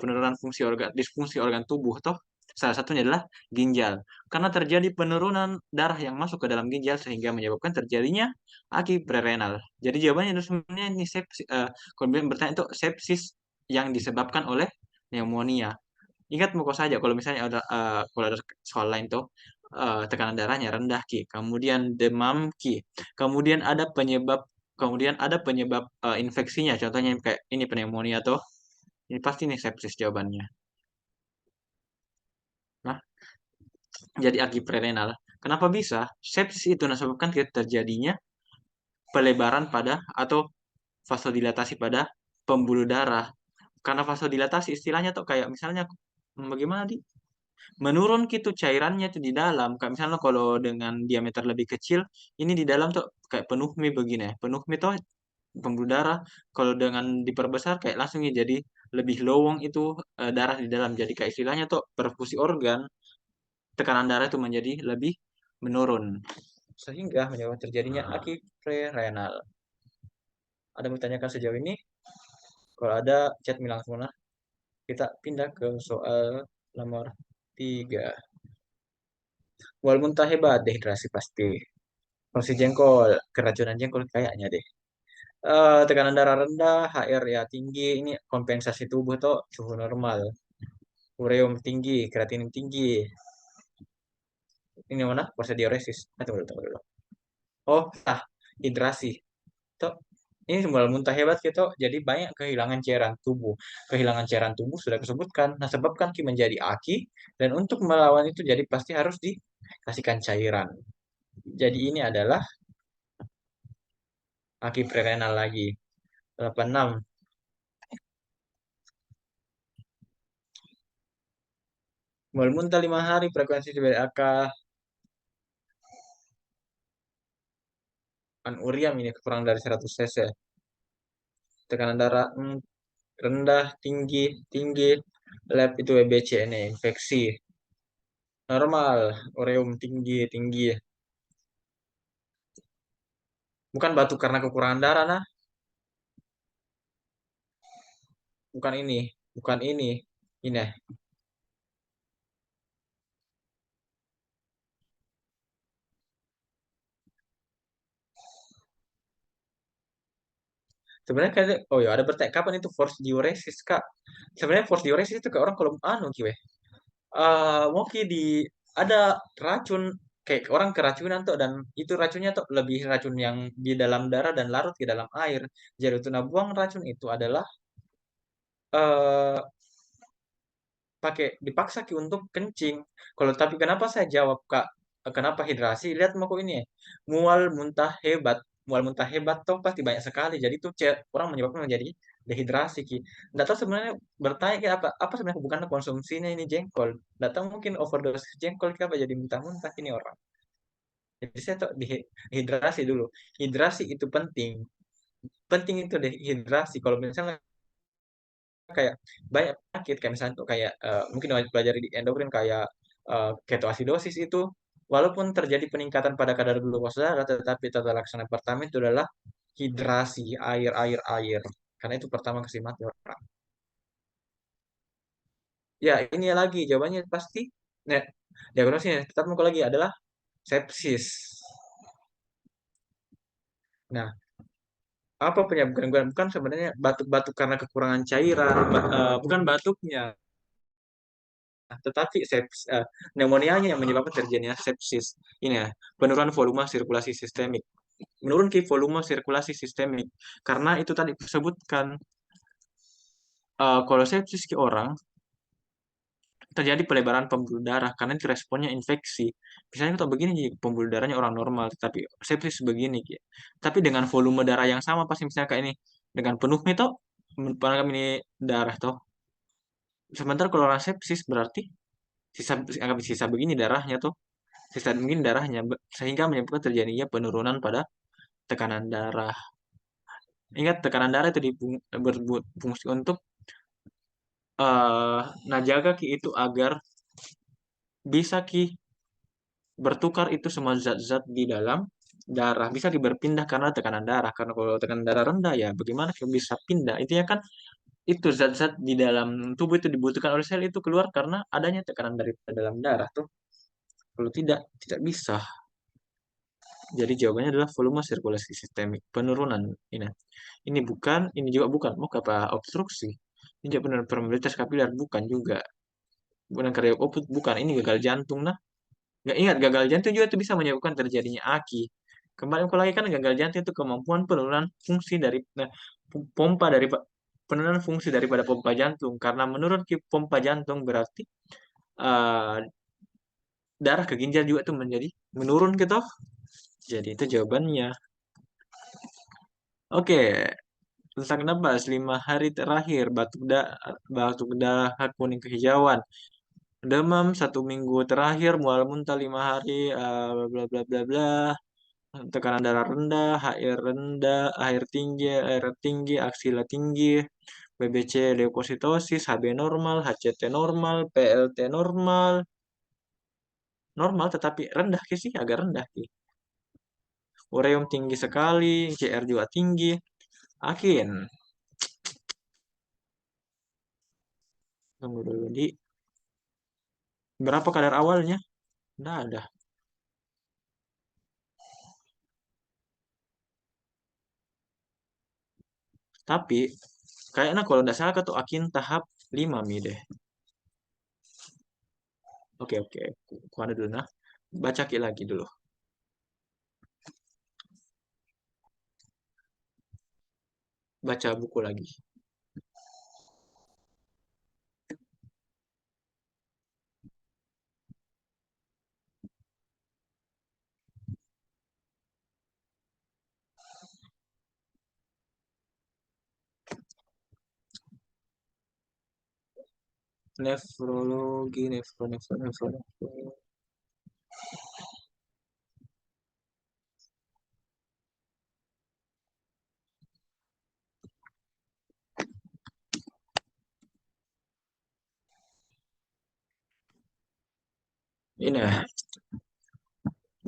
A: penurunan fungsi organ disfungsi organ tubuh toh salah satunya adalah ginjal karena terjadi penurunan darah yang masuk ke dalam ginjal sehingga menyebabkan terjadinya aki prerenal. Jadi jawabannya itu sebenarnya ini sepsis. Kalau bertanya itu sepsis yang disebabkan oleh pneumonia. Ingat pokok saja kalau misalnya ada kalau ada soal lain tuh tekanan darahnya rendah ki, kemudian demam ki, kemudian ada penyebab infeksinya, contohnya kayak ini pneumonia tuh, ini pasti nih sepsis jawabannya. Nah, jadi aki prerenal. Kenapa bisa? Sepsis itu disebabkan terjadinya pelebaran pada atau vasodilatasi pada pembuluh darah. Karena vasodilatasi istilahnya tuh kayak misalnya bagaimana di menurun gitu cairannya itu di dalam. Kayak misalnya kalau dengan diameter lebih kecil, ini di dalam tuh kayak penuh mie begini ya. Penuh mie tuh pembuluh darah. Kalau dengan diperbesar kayak langsung ya jadi lebih lowong itu darah di dalam. Jadi kayak istilahnya tuh perfusi organ tekanan darah itu menjadi lebih menurun sehingga menyebabkan terjadinya aki prerenal. Ada yang ditanyakan sejauh ini? Kalau ada chat me langsung lah. Kita pindah ke soal nomor 3. Wal muntah hebat dehidrasi pasti. Fungsi jengkol, keracunan jengkol kayaknya deh. Tekanan darah rendah, HR ya tinggi, ini kompensasi tubuh tuh suhu normal. Ureum tinggi, kreatinin tinggi. Ini mana? Porsedioresis. Tunggu dulu, tunggu dulu. Oh, hidrasi. Tuh, ini sumber muntah hebat gitu. Jadi banyak kehilangan cairan tubuh. Kehilangan cairan tubuh sudah disebutkan. Nah, sebabkan Ki menjadi aki dan untuk melawan itu jadi pasti harus dikasihkan cairan. Jadi ini adalah aki prerenal lagi. 86. Mual muntah 5 hari frekuensi CBAK anuriam ini kurang dari 100 cc. Tekanan darah rendah, tinggi, tinggi. Lab itu WBC ini infeksi. Normal, ureum tinggi, tinggi. Bukan batuk karena kekurangan darah, nah. Bukan ini, bukan ini. Ini. Sebenarnya kayak oh ya ada bertanya kapan itu force diuresis, Kak? Sebenarnya force diuresis itu ke orang kalau anu kiwe. mungkin ada racun kayak orang keracunan tuh dan itu racunnya tuh lebih racun yang di dalam darah dan larut ke dalam air. Jadi tuna buang racun itu adalah eh pakai dipaksa Ki untuk kencing. Kalau tapi kenapa saya jawab Kak? Kenapa hidrasi? Lihat mau ini ya. Mual muntah hebat. Mual muntah hebat toh pasti banyak sekali. Jadi itu orang menyebabkan menjadi dehidrasi Ki. Nggak tahu sebenarnya bertanya Ki, apa sebenarnya bukan konsumsinya ini jengkol. Nggak tahu mungkin overdosis jengkol Ki apa jadi muntah-muntah ini orang. Jadi saya tuh dehidrasi dulu. Hidrasi itu penting. Penting itu dehidrasi. Kalau misalnya kayak banyak penyakit kayak misalnya tuh kayak mungkin wajib pelajari di endokrin kayak ketoasidosis itu walaupun terjadi peningkatan pada kadar glukosa darah tetapi tata laksana pertama itu adalah hidrasi air air air karena itu pertama kasih mati orang. Ya ini lagi jawabannya pasti nah, diagnosisnya tetap muncul lagi adalah sepsis. Nah, apa penyebab gangguan bukan sebenarnya batuk-batuk karena kekurangan cairan, bukan batuknya, tetapi pneumonia yang menyebabkan terjadinya sepsis. Ini ya, penurunan volume sirkulasi sistemik. Menurun ke volume sirkulasi sistemik. Karena itu tadi disebutkan, kalau sepsis ke orang, terjadi pelebaran pembuluh darah karena itu responnya infeksi. Misalnya kita begini, pembuluh darahnya orang normal, tapi sepsis begini. Gitu. Tapi dengan volume darah yang sama, pasti misalnya kayak ini, dengan penuh itu, ini darah toh. Sementara kalau orang sepsis berarti sisa anggap sisa begini darahnya tuh sisa mungkin darahnya sehingga menyebabkan terjadinya penurunan pada tekanan darah. Ingat tekanan darah itu berfungsi untuk najaga ki itu agar bisa ki bertukar itu semua zat-zat di dalam darah bisa berpindah karena tekanan darah karena kalau tekanan darah rendah ya bagaimana ki bisa pindah intinya kan itu zat-zat di dalam tubuh itu dibutuhkan oleh sel itu keluar karena adanya tekanan dari dalam darah tuh kalau tidak bisa. Jadi jawabannya adalah volume sirkulasi sistemik. Penurunan. Ini. Ini bukan, ini juga bukan. Mau apa obstruksi. Ini juga penurunan permeabilitas kapiler. Bukan juga. Bukan kardiak output. Bukan. Ini gagal jantung. Nah, nggak ingat gagal jantung juga itu bisa menyebabkan terjadinya aki. Kembali ke lagi kan gagal jantung itu kemampuan penurunan fungsi dari pompa dari penurunan fungsi daripada pompa jantung. Karena menurun ke pompa jantung berarti eh, darah ke ginjal juga itu menjadi menurun gitu. Jadi itu jawabannya. Oke, tentang nafas 5 hari terakhir batuk dahak kuning kehijauan demam 1 minggu terakhir mual muntah 5 hari bla bla bla bla tekanan darah rendah air tinggi aksila tinggi BBC leukositosis HB normal HCT normal PLT normal normal tetapi rendah sih agak rendah sih ureum tinggi sekali CR juga tinggi akin tunggu dulu di berapa kadar awalnya. Nggak ada. Tapi kayaknya kalau nggak salah tuh Akin tahap 5 mi deh. Oke oke. Ku ada dulu nah. Baca lagi dulu. Baca buku lagi. Nefrologi, nefro. Ini ya.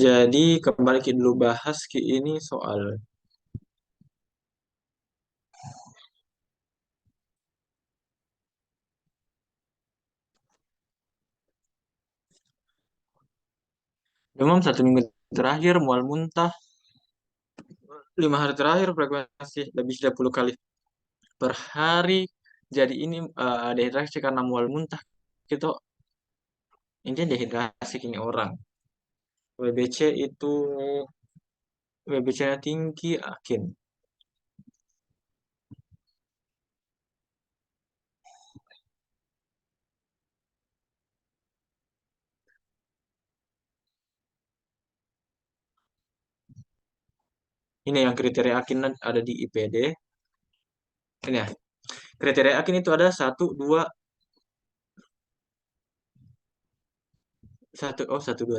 A: Jadi kembali kita dulu bahas ini soal demam 1 minggu terakhir mual muntah 5 hari terakhir frekuensi lebih 30 kali per hari. Jadi ini dehidrasi karena mual muntah gitu Intinya dehidrasi ini orang. WBC itu WBC-nya tinggi, akin. Ini yang kriteria akin ada di IPD. Ini ya, kriteria akin itu ada satu dua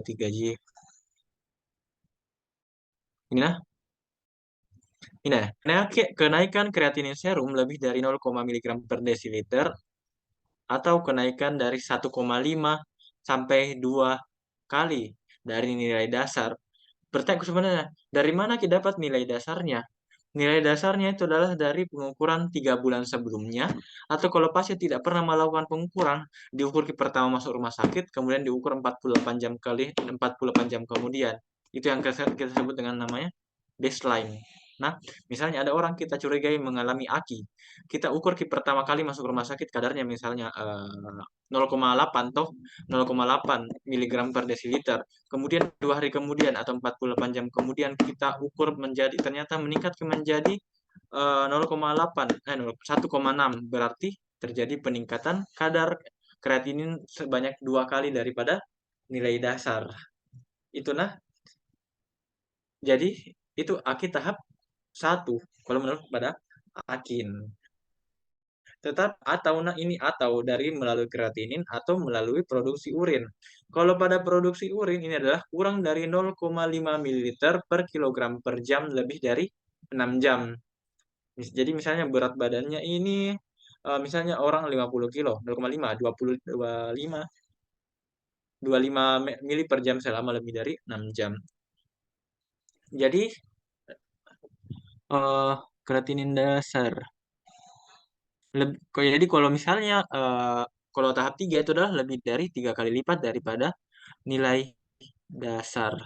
A: tiga J. Ini nah, ini ya. Kenaikan kreatinin serum lebih dari 0, miligram per desiliter atau kenaikan dari 1,5 sampai 2 kali dari nilai dasar. Pertanyaan sebenarnya, dari mana kita dapat nilai dasarnya? Nilai dasarnya itu adalah dari pengukuran 3 bulan sebelumnya, atau kalau pasien tidak pernah melakukan pengukuran, diukur pertama masuk rumah sakit, kemudian diukur 48 jam kali 48 jam kemudian. Itu yang kita sebut dengan namanya baseline. Nah, misalnya ada orang kita curigai mengalami AKI, kita ukur pertama kali masuk rumah sakit kadarnya misalnya 0,8 toh 0,8 miligram per desiliter. Kemudian 2 hari kemudian atau 48 jam kemudian kita ukur menjadi ternyata meningkat menjadi 0,8 1,6, berarti terjadi peningkatan kadar kreatinin sebanyak 2 kali daripada nilai dasar. Itu nah, jadi itu AKI tahap satu kalau menurut pada Akin. Tetap atau nah ini atau dari melalui kreatinin atau melalui produksi urin. Kalau pada produksi urin ini adalah kurang dari 0,5 ml per kilogram per jam lebih dari 6 jam. Jadi misalnya berat badannya ini misalnya orang 50 kilo, 0,5, 20, 25, 25 mili per jam selama lebih dari 6 jam. Jadi eh kreatinin dasar. Jadi kalau misalnya kalau tahap 3 itu adalah lebih dari 3 kali lipat daripada nilai dasar.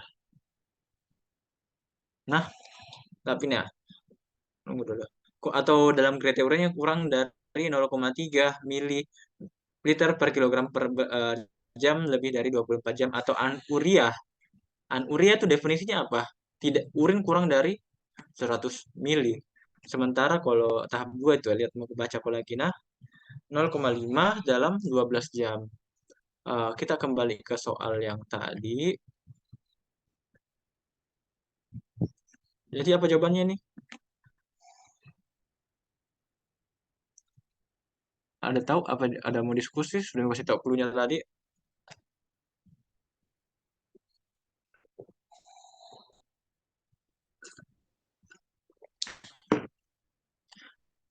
A: Nah, tapi nih, tunggu dulu. Atau dalam kriterianya kurang dari 0,3 mililiter per kilogram per jam lebih dari 24 jam atau anuria. Anuria itu definisinya apa? Tidak, urin kurang dari 100 mili. Sementara kalau tahap 2 itu lihat mau baca aku lagi. Nah, 0,5 dalam 12 jam. Kita kembali ke soal yang tadi. Jadi apa jawabannya nih? Ada tahu apa ada mau diskusi? Sudah kasih tahu clue-nya tadi.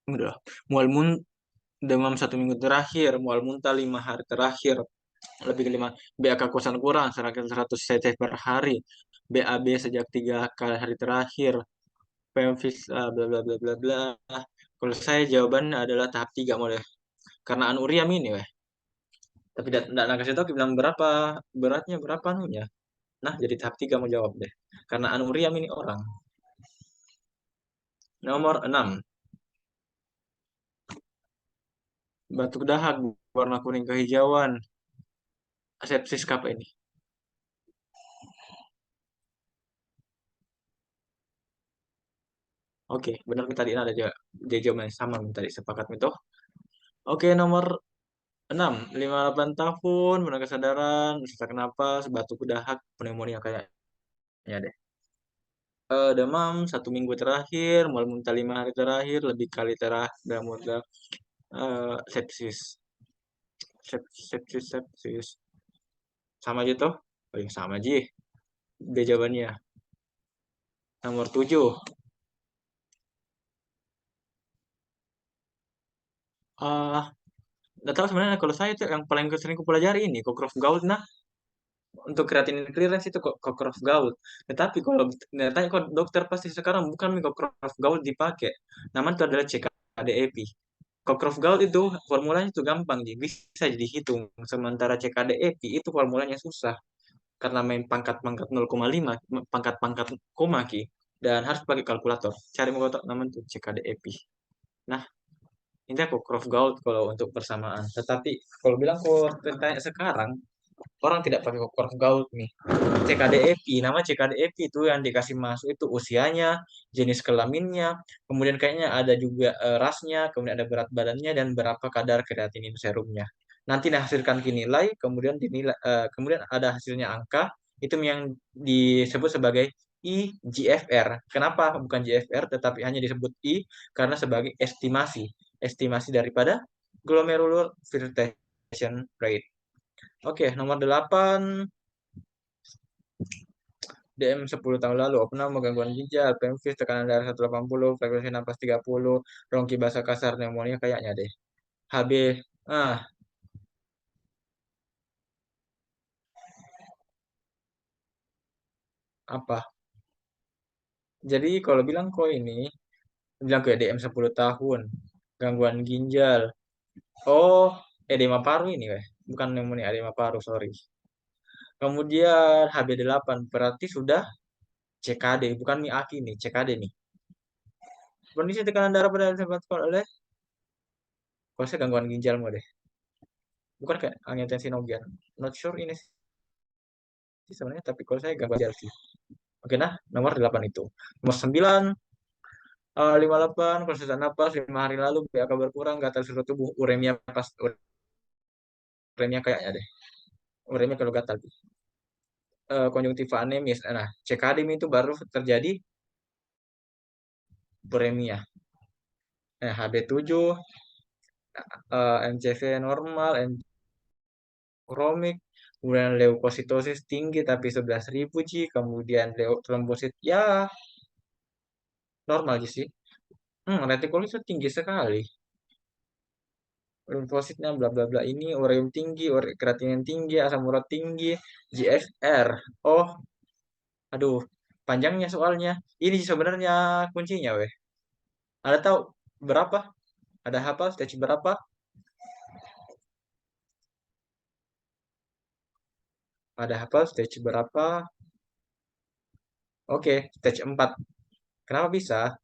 A: Udah. Mual mun demam 1 minggu terakhir, mual muntah 5 hari terakhir, lebih ke 5 BAK kosan kurang 100 cc per hari, BAB sejak 3 hari terakhir, pemvis bla bla bla bla bla. Kalau saya jawaban adalah tahap 3 boleh. Karena anuria ini weh. Tapi tidak kasih tahu bilang berapa beratnya berapa anunya. Nah, jadi tahap 3 mau jawab deh. Karena anuria ini orang. Nomor 6. Batuk dahak warna kuning kehijauan. Sepsis apa ini? Oke, benar kita tadi ada dia jawabannya sama tadi sepakat itu. Oke, nomor 6, 58 tahun, menang kesadaran, sesak napas, batuk dahak, pneumonia kayaknya deh. Demam 1 minggu terakhir, mual muntah 5 hari terakhir, lebih kali terakhir, dan muntah sepsis. Sepsis. Sama aja tuh? Oh, yang sama aja. Dia jawabannya. Nomor 7. Ah, nggak tahu sebenarnya kalau saya tuh yang paling sering aku pelajari ini, Cockcroft Gault. Nah, untuk creatinine clearance itu Cockcroft Gault. Tetapi kalau tanya kok dokter pasti sekarang bukan Cockcroft Gault dipakai. Namanya itu adalah CKDEP. Cockcroft Gault itu formulanya itu gampang, bisa dihitung. Sementara CKDEP itu formulanya susah karena main pangkat-pangkat 0,5, pangkat-pangkat koma ki, dan harus pakai kalkulator. Cari mau namanya itu CKDEP. Nah, ini aku Croft Gold kalau untuk persamaan. Tetapi kalau bilang kok tanya sekarang, orang tidak pakai kokoros gout nih. CKDEP, nama CKDEP itu yang dikasih masuk itu usianya, jenis kelaminnya, kemudian kayaknya ada juga rasnya, kemudian ada berat badannya dan berapa kadar kreatinin serumnya. Nanti dihasilkan nilai, kemudian dinilai, kemudian ada hasilnya angka, itu yang disebut sebagai IGFR. Kenapa bukan GFR tetapi hanya disebut I? Karena sebagai estimasi, estimasi daripada glomerular filtration rate. Oke, nomor 8 DM 10 tahun lalu, opname, gangguan ginjal, pemvis, tekanan darah 180, frekuensi napas 30, rongki basah kasar, pneumonia kayaknya deh. HB, ah, apa? Jadi kalau bilang kok ini, bilang ke DM 10 tahun, gangguan ginjal. Oh, edema paru ini, weh. Bukan pneumonia, edema paru, sorry. Kemudian HB8, berarti sudah CKD, bukan MIAKI nih, CKD nih. Kondisi tekanan darah pada disebabkan oleh, kalau saya gangguan ginjal mau deh. Bukan kayak angiotensinogen. Not sure ini sih sebenarnya, tapi kalau saya gangguan ginjal sih. Oke, nah, nomor 8 itu. Nomor 9, 58, kalau sesak napas, 5 hari lalu, BAK berkurang, gatal seluruh tubuh, uremia pas, uremia kayaknya deh. Uremia kalau gatal. Konjungtiva anemis. Nah, CKD itu baru terjadi uremia. Nah, HB7, MCV normal, kromik, kemudian leukositosis tinggi tapi 11.000 Ji, kemudian trombosit ya normal sih. Retikulosit tinggi sekali. Limfositnya bla bla bla ini, ureum tinggi, kreatinin tinggi, asam urat tinggi, GFR. Oh, aduh, panjangnya soalnya. Ini sebenarnya kuncinya, weh. Ada tahu berapa? Ada hafal stage berapa? Ada hafal stage berapa? Oke, stage 4. Kenapa bisa?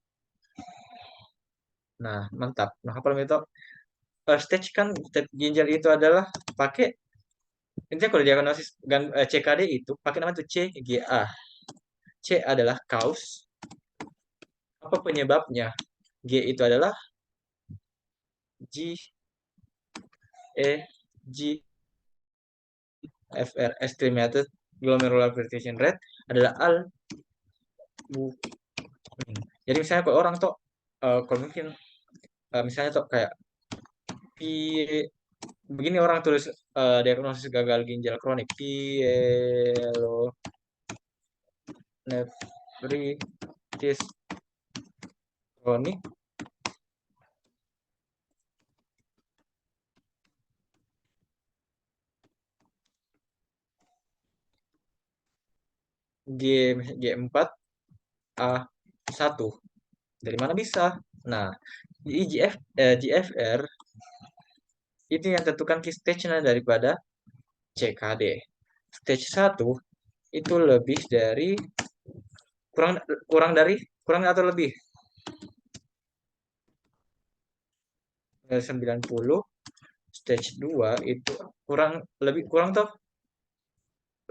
A: Nah, mantap. Nah, hafal metode stage kan ginjal itu adalah pakai intinya kalau diagnosis CKD itu pakai nama itu CGA. C adalah cause, apa penyebabnya? G itu adalah G E G F R, estimated glomerular filtration rate adalah albumin. Jadi misalnya kalau orang tuh kalau mungkin misalnya tuh kayak P begini orang tulis diagnosis gagal ginjal kronik pielonefritis kronik G G4 A1. Dari mana bisa? Nah, di GFR itu yang tentukan key stage-nya daripada CKD. Stage 1 itu lebih dari kurang kurang dari kurang atau lebih dari 90. Stage 2 itu kurang lebih kurang toh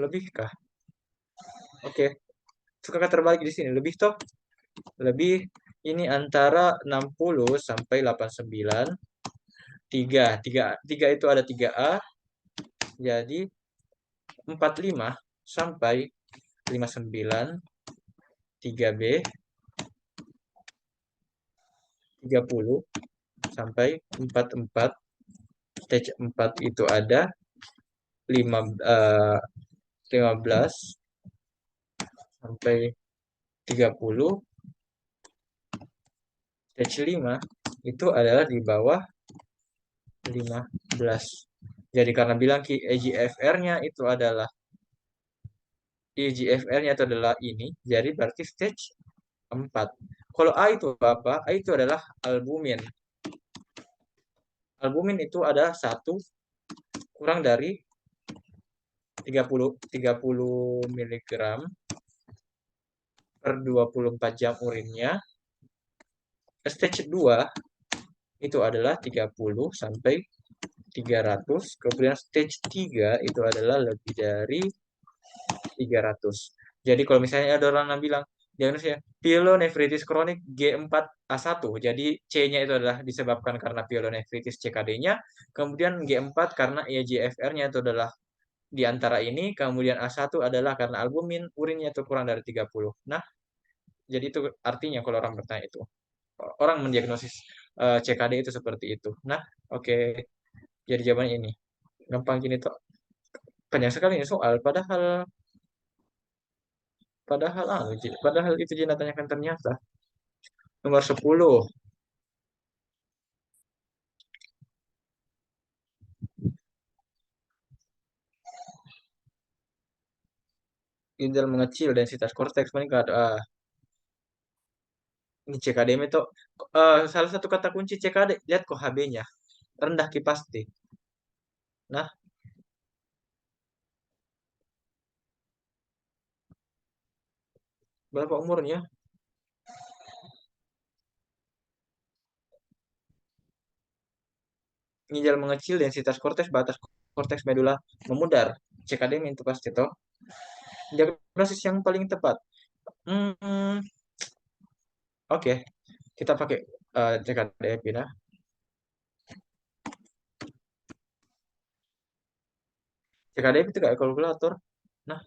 A: lebih kah? Oke, suka terbalik di sini lebih toh lebih ini antara 60 sampai 89. 3 itu ada 3A, jadi 45 sampai 59, 3B, 30 sampai 44. Stage 4 itu ada 5, 15 sampai 30. Stage 5 itu adalah di bawah 15. Jadi karena bilang EGFR-nya itu adalah EGFR-nya itu adalah ini, jadi berarti stage 4. Kalau A itu apa? A itu adalah albumin. Albumin itu ada 1 kurang dari 30 miligram per 24 jam urinnya. Stage 2 itu adalah 30 sampai 300. Kemudian stage 3 itu adalah lebih dari 300. Jadi kalau misalnya ada orang yang bilang diagnosisnya pyelonefritis kronik G4A1, jadi C-nya itu adalah disebabkan karena pyelonefritis CKD-nya, kemudian G4 karena EGFR-nya itu adalah di antara ini, kemudian A1 adalah karena albumin urinnya itu kurang dari 30. Nah, jadi itu artinya kalau orang bertanya itu, orang mendiagnosis CKD itu seperti itu. Nah, oke, jadi jawabannya ini. Gampang gini tuh. Banyak sekali ini soal, padahal padahal padahal itu Jina tanyakan ternyata. Nomor 10, ginjal mengecil, densitas korteks meningkat. Ini CKD itu salah satu kata kunci CKD. Lihat kok HB-nya rendah ki pasti. Nah, berapa umurnya? Ginjal mengecil, densitas korteks, batas korteks medula memudar. CKD itu pasti toh. Diagnosis yang paling tepat. Hmm, oke, kita pakai CKD pindah. CKD itu kayak kalkulator. Nah,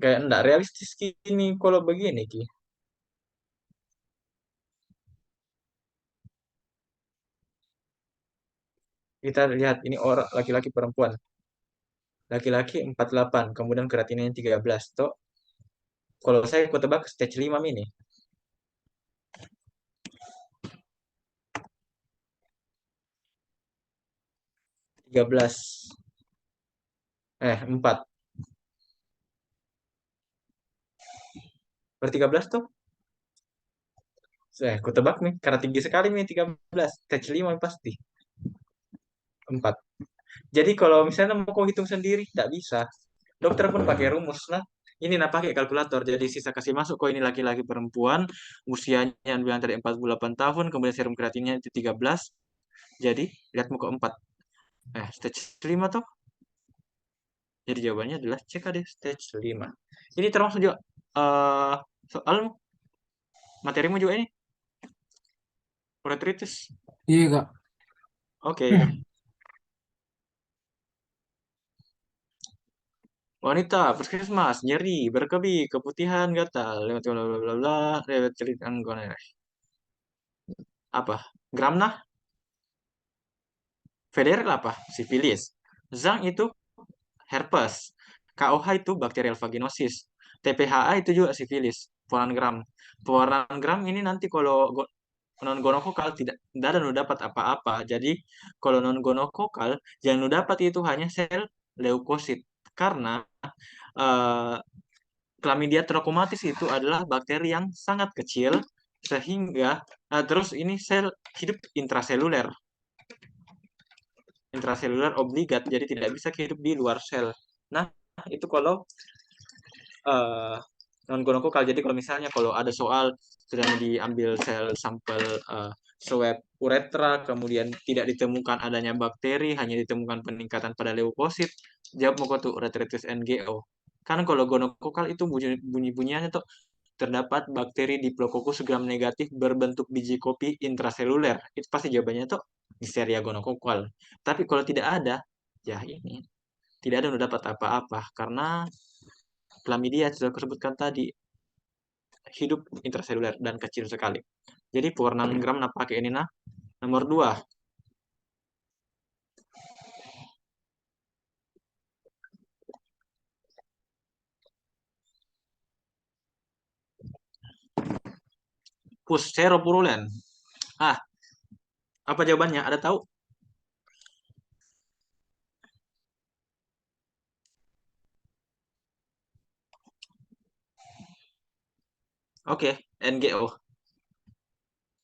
A: kayak enggak realistis gini kalau begini Ki. Kita lihat ini orang laki-laki perempuan. Laki-laki 48, kemudian kreatinine 13. Toh, kalau saya aku tebak stage 5 ini. 13. 4. Per 13 tuh. Aku tebak nih, karena tinggi sekali nih 13. Stage 5 pasti. 4. Jadi kalau misalnya mau kau hitung sendiri, tidak bisa. Dokter pun pakai rumus. Nah, ini nah pakai kalkulator. Jadi sisa kasih masuk, kok ini laki-laki perempuan, usianya yang bilang tadi 48 tahun, kemudian serum kreatinnya itu 13. Jadi, lihat muka 4. Stage 5 tuh. Jadi jawabannya adalah CKD stage 5. Ini termasuk juga soal materimu juga ini, uretritis.
B: Iya kak.
A: Oke. Wanita, puskesmas, nyeri, berkebih, keputihan, gatal, lewat bla bla bla bla, lewat cerita anggoner. Apa? Gramnah, Federer apa? Sifilis. Zang itu herpes. KOH itu bakterial vaginosis. TPHA itu juga sifilis. Porangram. Porangram ini nanti kalau non gonokokal tidak ada nu dapat apa-apa. Jadi kalau non gonokokal yang nu dapat itu hanya sel leukosit karena eh, Chlamydia trachomatis itu adalah bakteri yang sangat kecil sehingga terus ini sel hidup intraseluler obligat jadi tidak bisa hidup di luar sel. Nah, itu kalau uh, non gonokokal. Jadi kalau misalnya kalau ada soal sedang diambil sel sampel swab uretra kemudian tidak ditemukan adanya bakteri, hanya ditemukan peningkatan pada leukosit, jawab mau tuh uretritis NGO. Kan kalau gonokokal itu bunyi-bunyiannya tuh terdapat bakteri Diplococcus gram negatif berbentuk biji kopi intraseluler. Itu pasti jawabannya tuh Listeria gonokokal. Tapi kalau tidak ada, ya ini tidak ada yang dapat apa-apa karena Chlamydia sudah aku sebutkan tadi hidup intraseluler dan kecil sekali. Jadi pewarna gram nah pakai ini nah. Nomor 2, pus seropurulen. Ah, apa jawabannya? Ada tahu? Oke, NGO.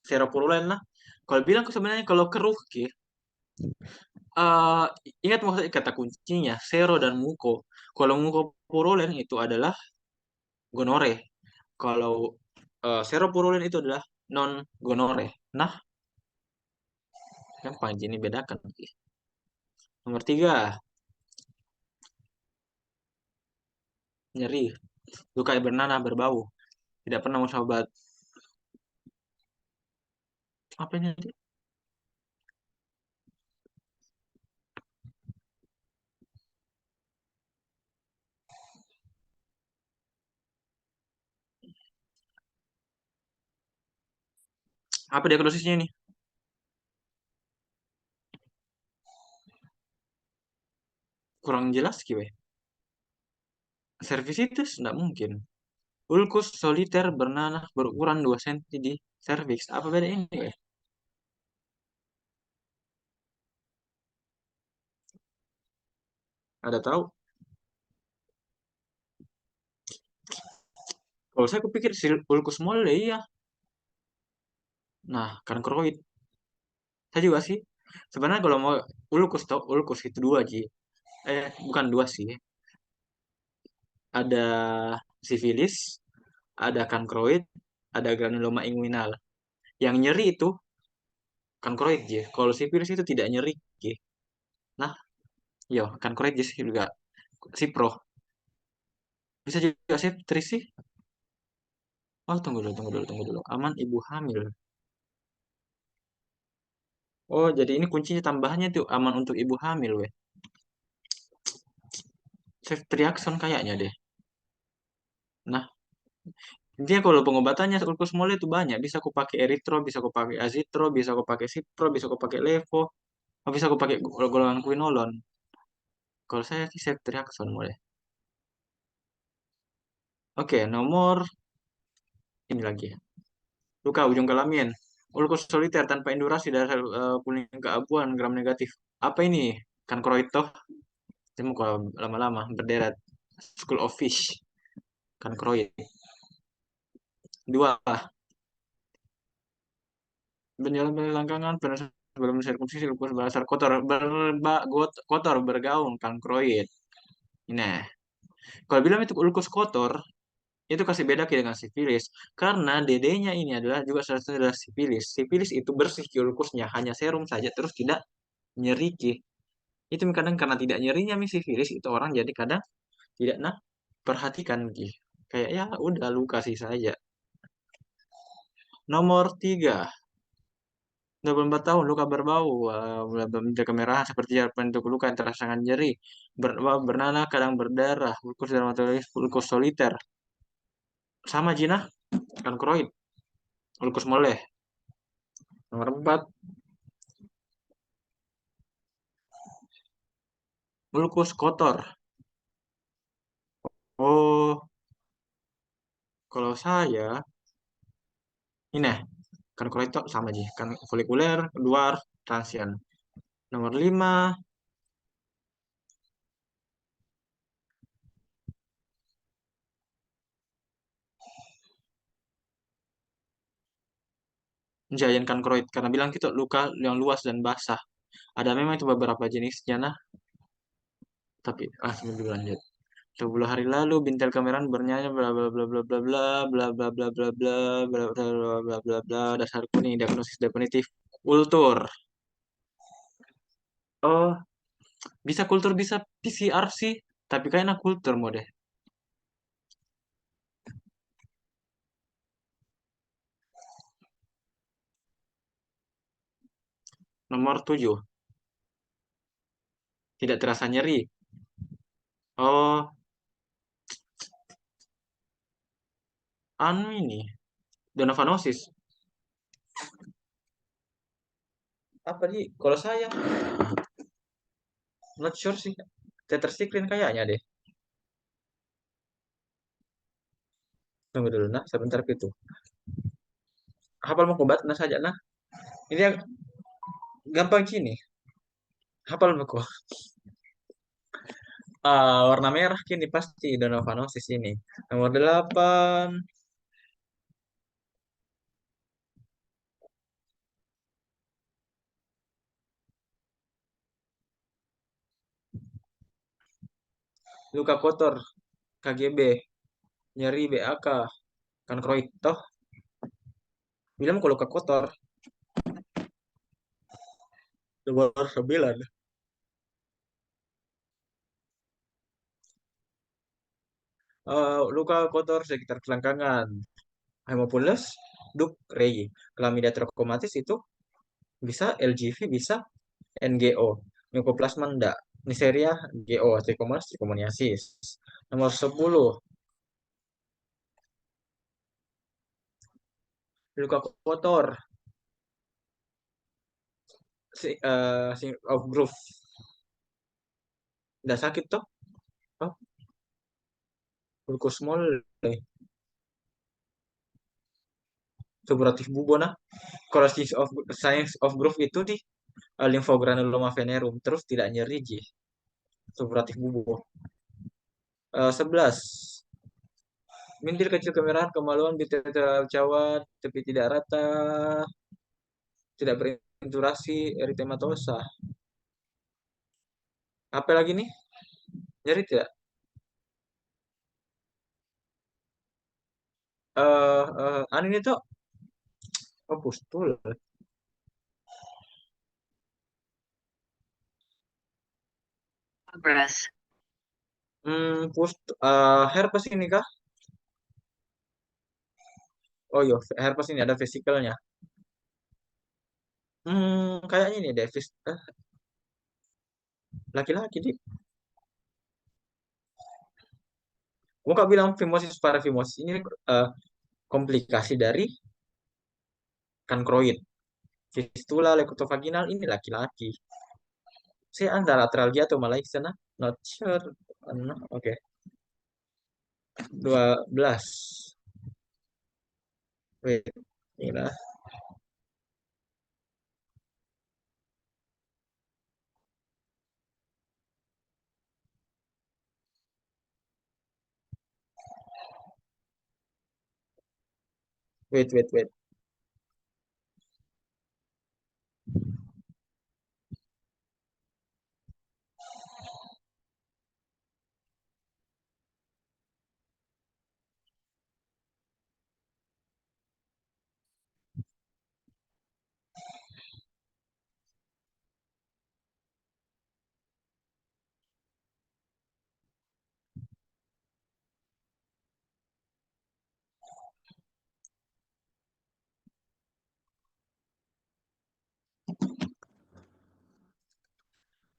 A: Seropurulen lah. Kalau bilang sebenarnya kalau keruh, eh, ingat maksudnya kata kuncinya sero dan muko. Kalau muko purulen itu adalah gonore. Kalau seropurulin itu adalah non gonore. Nah, gampang ini bedakan. Nomor tiga, nyeri, luka yang bernanah berbau, tidak pernah musabat. Apa ini? Apa diagnosisnya ini? Kurang jelas, kiwe. Servisitis, tidak mungkin. Ulkus soliter bernanah berukuran 2 cm di serviks. Apa beda ini, weh? Ada tahu? Kalau saya kupikir ulkus mole, iya. Nah, kan kroid. Saya juga sih. Sebenarnya kalau mau ulkus toh, ulkus itu dua, Ji. Bukan dua sih. Ada sifilis, ada kankroid, ada granuloma inguinal. Yang nyeri itu kankroid, Ji. Kalau sifilis itu tidak nyeri, Ji. Nah, yo, kankroid Ji juga. Sipro. Bisa juga septris sih. Oh, tunggu dulu, tunggu dulu, tunggu dulu. Aman ibu hamil. Oh, jadi ini kuncinya tambahannya tuh aman untuk ibu hamil, weh. Ceftriaxone kayaknya deh. Nah, intinya kalau pengobatannya ulkus mole itu banyak. Bisa aku pakai eritro, bisa aku pakai azitro, bisa aku pakai cipro, bisa aku pakai levo, bisa aku pakai golongan quinolon. Kalau saya sih ceftriaxone boleh. Oke, nomor ini lagi ya. Luka ujung kelamin. Ulkus soliter tanpa indurasi dasar kuning keabuan gram negatif. Apa ini? Kan kroito. Cuma kalau lama-lama berderet. School of Fish. Kan kroid. Dua. Berjalan berlangkangan sebelum sirkumsisi lupus basar kotor kotor bergaung kankroid. Nah, kalau bilang itu ulkus kotor, itu kasih beda dengan sifilis. Karena dedenya ini adalah juga salah satu adalah sifilis. Sifilis itu bersih ki ulkusnya, hanya serum saja terus tidak nyeri ki. Itu kadang karena tidak nyerinya mi sifilis itu orang jadi kadang tidak nah perhatikan ki. Kayak ya udah luka sih saja. Nomor tiga, 24 tahun, luka berbau, bentuk kemerahan seperti bentuk luka yang terasa sangat nyeri, bernanah, kadang berdarah, ulkus dermatoid, ulkus soliter. Sama Jina, kan kroid, ulkus moleh. Nomor 4, ulkus kotor. Oh, kalau saya, ini kan kroid itu sama Ji, kan folikuler, luar, transien. Nomor 5, giant kan kroid, karena bilang gitu luka yang luas dan basah. Ada memang itu beberapa jenisnya, nah, tapi sebelum dulu lanjut. 20 hari lalu Bintel Kameran bernyanyi bla bla bla bla bla bla bla bla bla bla bla bla bla bla bla bla bla dasar kuning diagnosis definitif kultur. Oh, bisa kultur bisa PCR sih, tapi kayaknya kultur mode. Nomor 7, tidak terasa nyeri. Oh, anu ini, donovanosis. Apa nih? Kalau saya not sure sih. Tetracycline kayaknya deh. Tunggu dulu nah, sebentar itu. Hafal mau obat nah saja nah. Ini yang gampang gini. Hafal mau warna merah kini pasti Donovanosis ini. Nomor 8, luka kotor, KGB, nyeri BAK, kan kroid toh. Bilang kalau luka kotor, nomor 9. Luka kotor sekitar selangkangan. Hemophilus, Duk, Rei. Chlamydia trachomatis itu bisa LGV, bisa NGO. Mycoplasma enggak. Neisseria, GO, Trichomonas, trichomoniasis. Nomor 10, luka kotor, of groove. Nggak sakit toh? Oh, glucose mole, supuratif bubona. Kalau science of groove itu di lymphogranuloma venerum, terus tidak nyeri, Ji. Supuratif bubo. 11. Mintil kecil kemerahan, kemaluan, bilateral cawat, tepi tidak rata, tidak berinturasi, eritematosa. Apa lagi nih? Nyeri tidak? Anu ini tuh, oh, pustul.
C: Progress.
A: Herpes ini kah? Oh iya, herpes ini ada vesikelnya. Kayaknya ini Davis. Laki-laki, Dik. Gua nggak bilang fimosis parafimosis ini eh, komplikasi dari kankroid. Fistula leukotovaginal ini laki-laki. Saya antara lateralgia atau malah sana. Not sure. Oke. 12. Wait. Ini lah. Wait.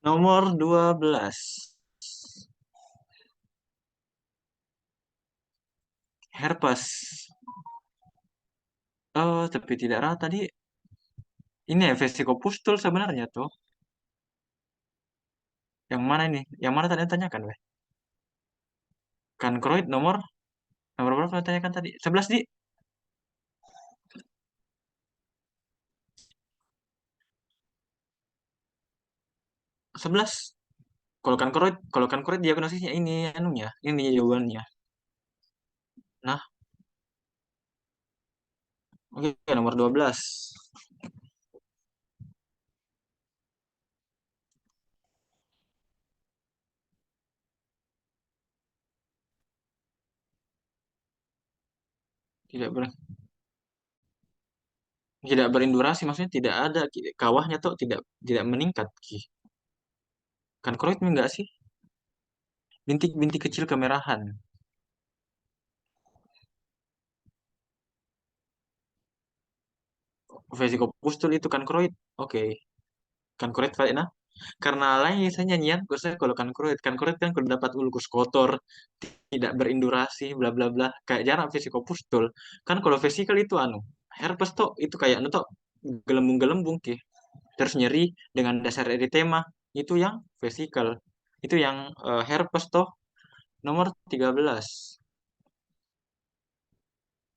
A: Nomor 12. Herpes. Oh, tapi tidak rata tadi. Ini ya vesikopustul sebenarnya tuh. Yang mana ini? Yang mana tadi tanyakan, weh? Kankroid nomor berapa yang tanyakan tadi? 11, di. 11. Kalau kankroid diagnosisnya ini anunya, ini jawabannya. Nah, oke, nomor 12. Tidak ber, tidak berindurasi, maksudnya tidak ada kawahnya tuh tidak tidak meningkat, Ki. Kankroid enggak sih? Bintik-bintik kecil kemerahan. Vesikopustul itu kankroid. Oke. Kankroid Pak, nah. Karena lain misalnya nyian, saya kalau kankroid kan kalau dapat ulkus kotor, tidak berindurasi, bla bla bla, kayak jarang vesikopustul. Kan kalau vesikal itu anu, herpes tuh itu kayak anu tuh gelembung-gelembung, Ki. Terus nyeri dengan dasar eritema, itu yang vesikal. Itu yang herpes tuh nomor 13.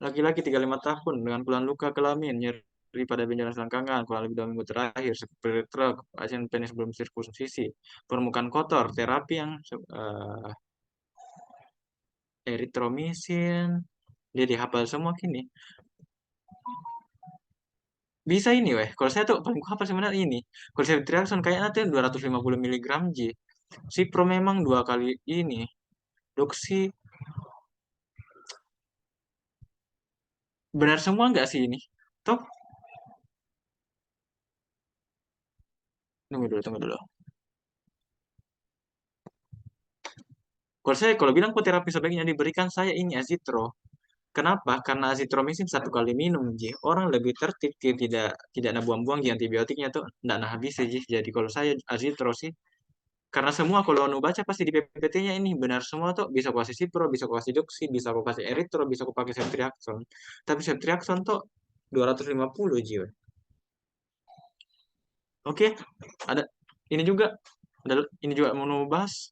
A: Laki-laki 35 tahun dengan keluhan luka kelamin, nyeri pada benjolan selangkangan, kurang lebih 2 minggu terakhir, seperti truk, pasien penis belum sirkumsisi, permukaan kotor, terapi yang eritromisin, dia dihafal semua kini. Bisa ini weh, kalau saya tuh paling hafal sebenarnya ini. Kalau saya triakson kayaknya tuh 250 miligram J. Cipro memang 2 kali ini. Doksi, benar semua nggak sih ini? Toh, tunggu dulu, tunggu dulu. Kalau bilang kok terapi sebaiknya diberikan saya ini azitro. Kenapa? Karena azitromisin satu kali minum, Ji. Orang lebih tertib, tidak nah buang-buang Ji, antibiotiknya tuh nggak nah habis Ji. Jadi kalau saya azitro sih, karena semua kalau anu baca pasti di PPT-nya ini benar semua tuh bisa aku kasih Cipro, bisa aku kasih Doxy, bisa aku kasih Eritro, bisa aku pakai Ceftriaxone. Tapi Ceftriaxone tuh 250 Ji. Oke, ada ini juga, ada ini juga mau bahas.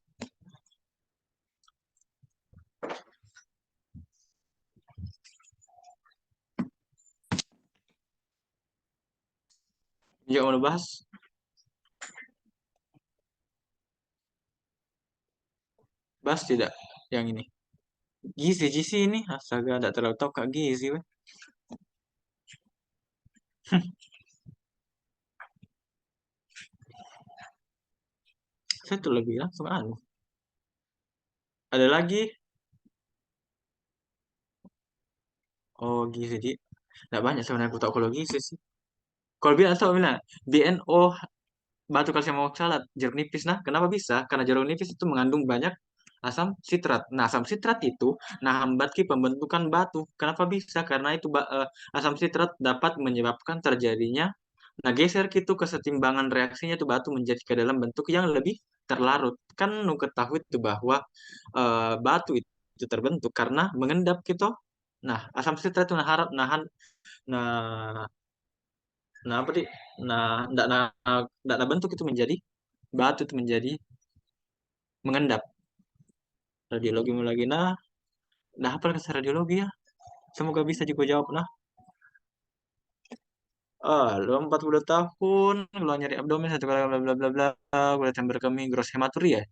A: Ini juga mau bahas. Bahas tidak yang ini. Gizi ini, astaga, tidak terlalu tahu kak gizi, weh. Saya tuh lebih langsung anu. Ada lagi, oh gizi di, tidak banyak sebenarnya aku tahu kalau gizi sih. Kalau bilang tahu bilang BNO batu kalsium oksalat jeruk nipis. Nah, kenapa bisa? Karena jeruk nipis itu mengandung banyak asam sitrat. Nah, asam sitrat itu nah hambat ki pembentukan batu. Kenapa bisa? Karena itu asam sitrat dapat menyebabkan terjadinya nah geser gitu kesetimbangan reaksinya itu batu menjadi ke dalam bentuk yang lebih terlarut. Kan nu ketahui itu bahwa batu itu terbentuk karena mengendap gitu. Nah, asam sitrat itu nah harap nahan nah nah apa sih? Nah, ndak bentuk itu menjadi batu itu menjadi mengendap. Radiologi lagi nah apa kasih radiologi ya? Semoga bisa juga jawab nah. Lu 40 tahun, lu nyari abdomen satu kali bla bla bla bla, kulit yang berkemih, gross hematuria.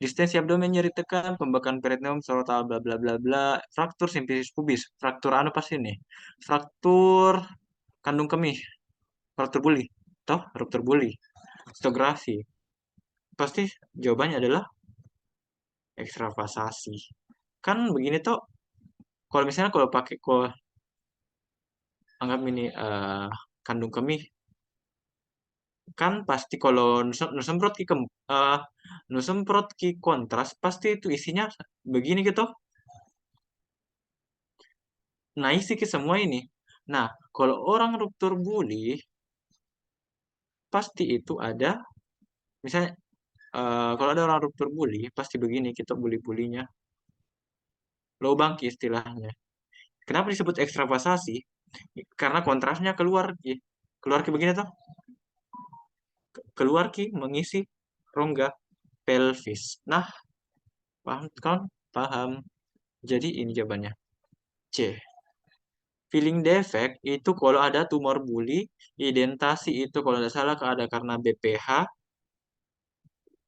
A: Distensi abdomen, nyeri tekan, pembekakan peritoneum, sorotal bla bla bla bla, fraktur simplicis pubis, fraktur anu pas ini, fraktur kandung kemih, fraktur buli, toh ruptur buli, stografi. Pasti jawabannya adalah ekstravasasi. Kan begini toh, kalau misalnya kalau anggap ini kandung kemih kan pasti kalau nusemprot ki eh, nusemprot ki kontras pasti itu isinya begini gitu. Nah, isi ki semua ini. Nah, kalau orang ruptur buli pasti itu ada misalnya kalau ada orang ruptur buli pasti begini kita buli-bulinya lubang ki istilahnya. Kenapa disebut ekstravasasi? Karena kontrasnya keluar ki. Keluar ki begini tuh. Keluar ki mengisi rongga pelvis. Nah, paham kan? Paham. Jadi ini jawabannya. C. Filling defect itu kalau ada tumor buli, identasi itu kalau tidak salah ada karena BPH,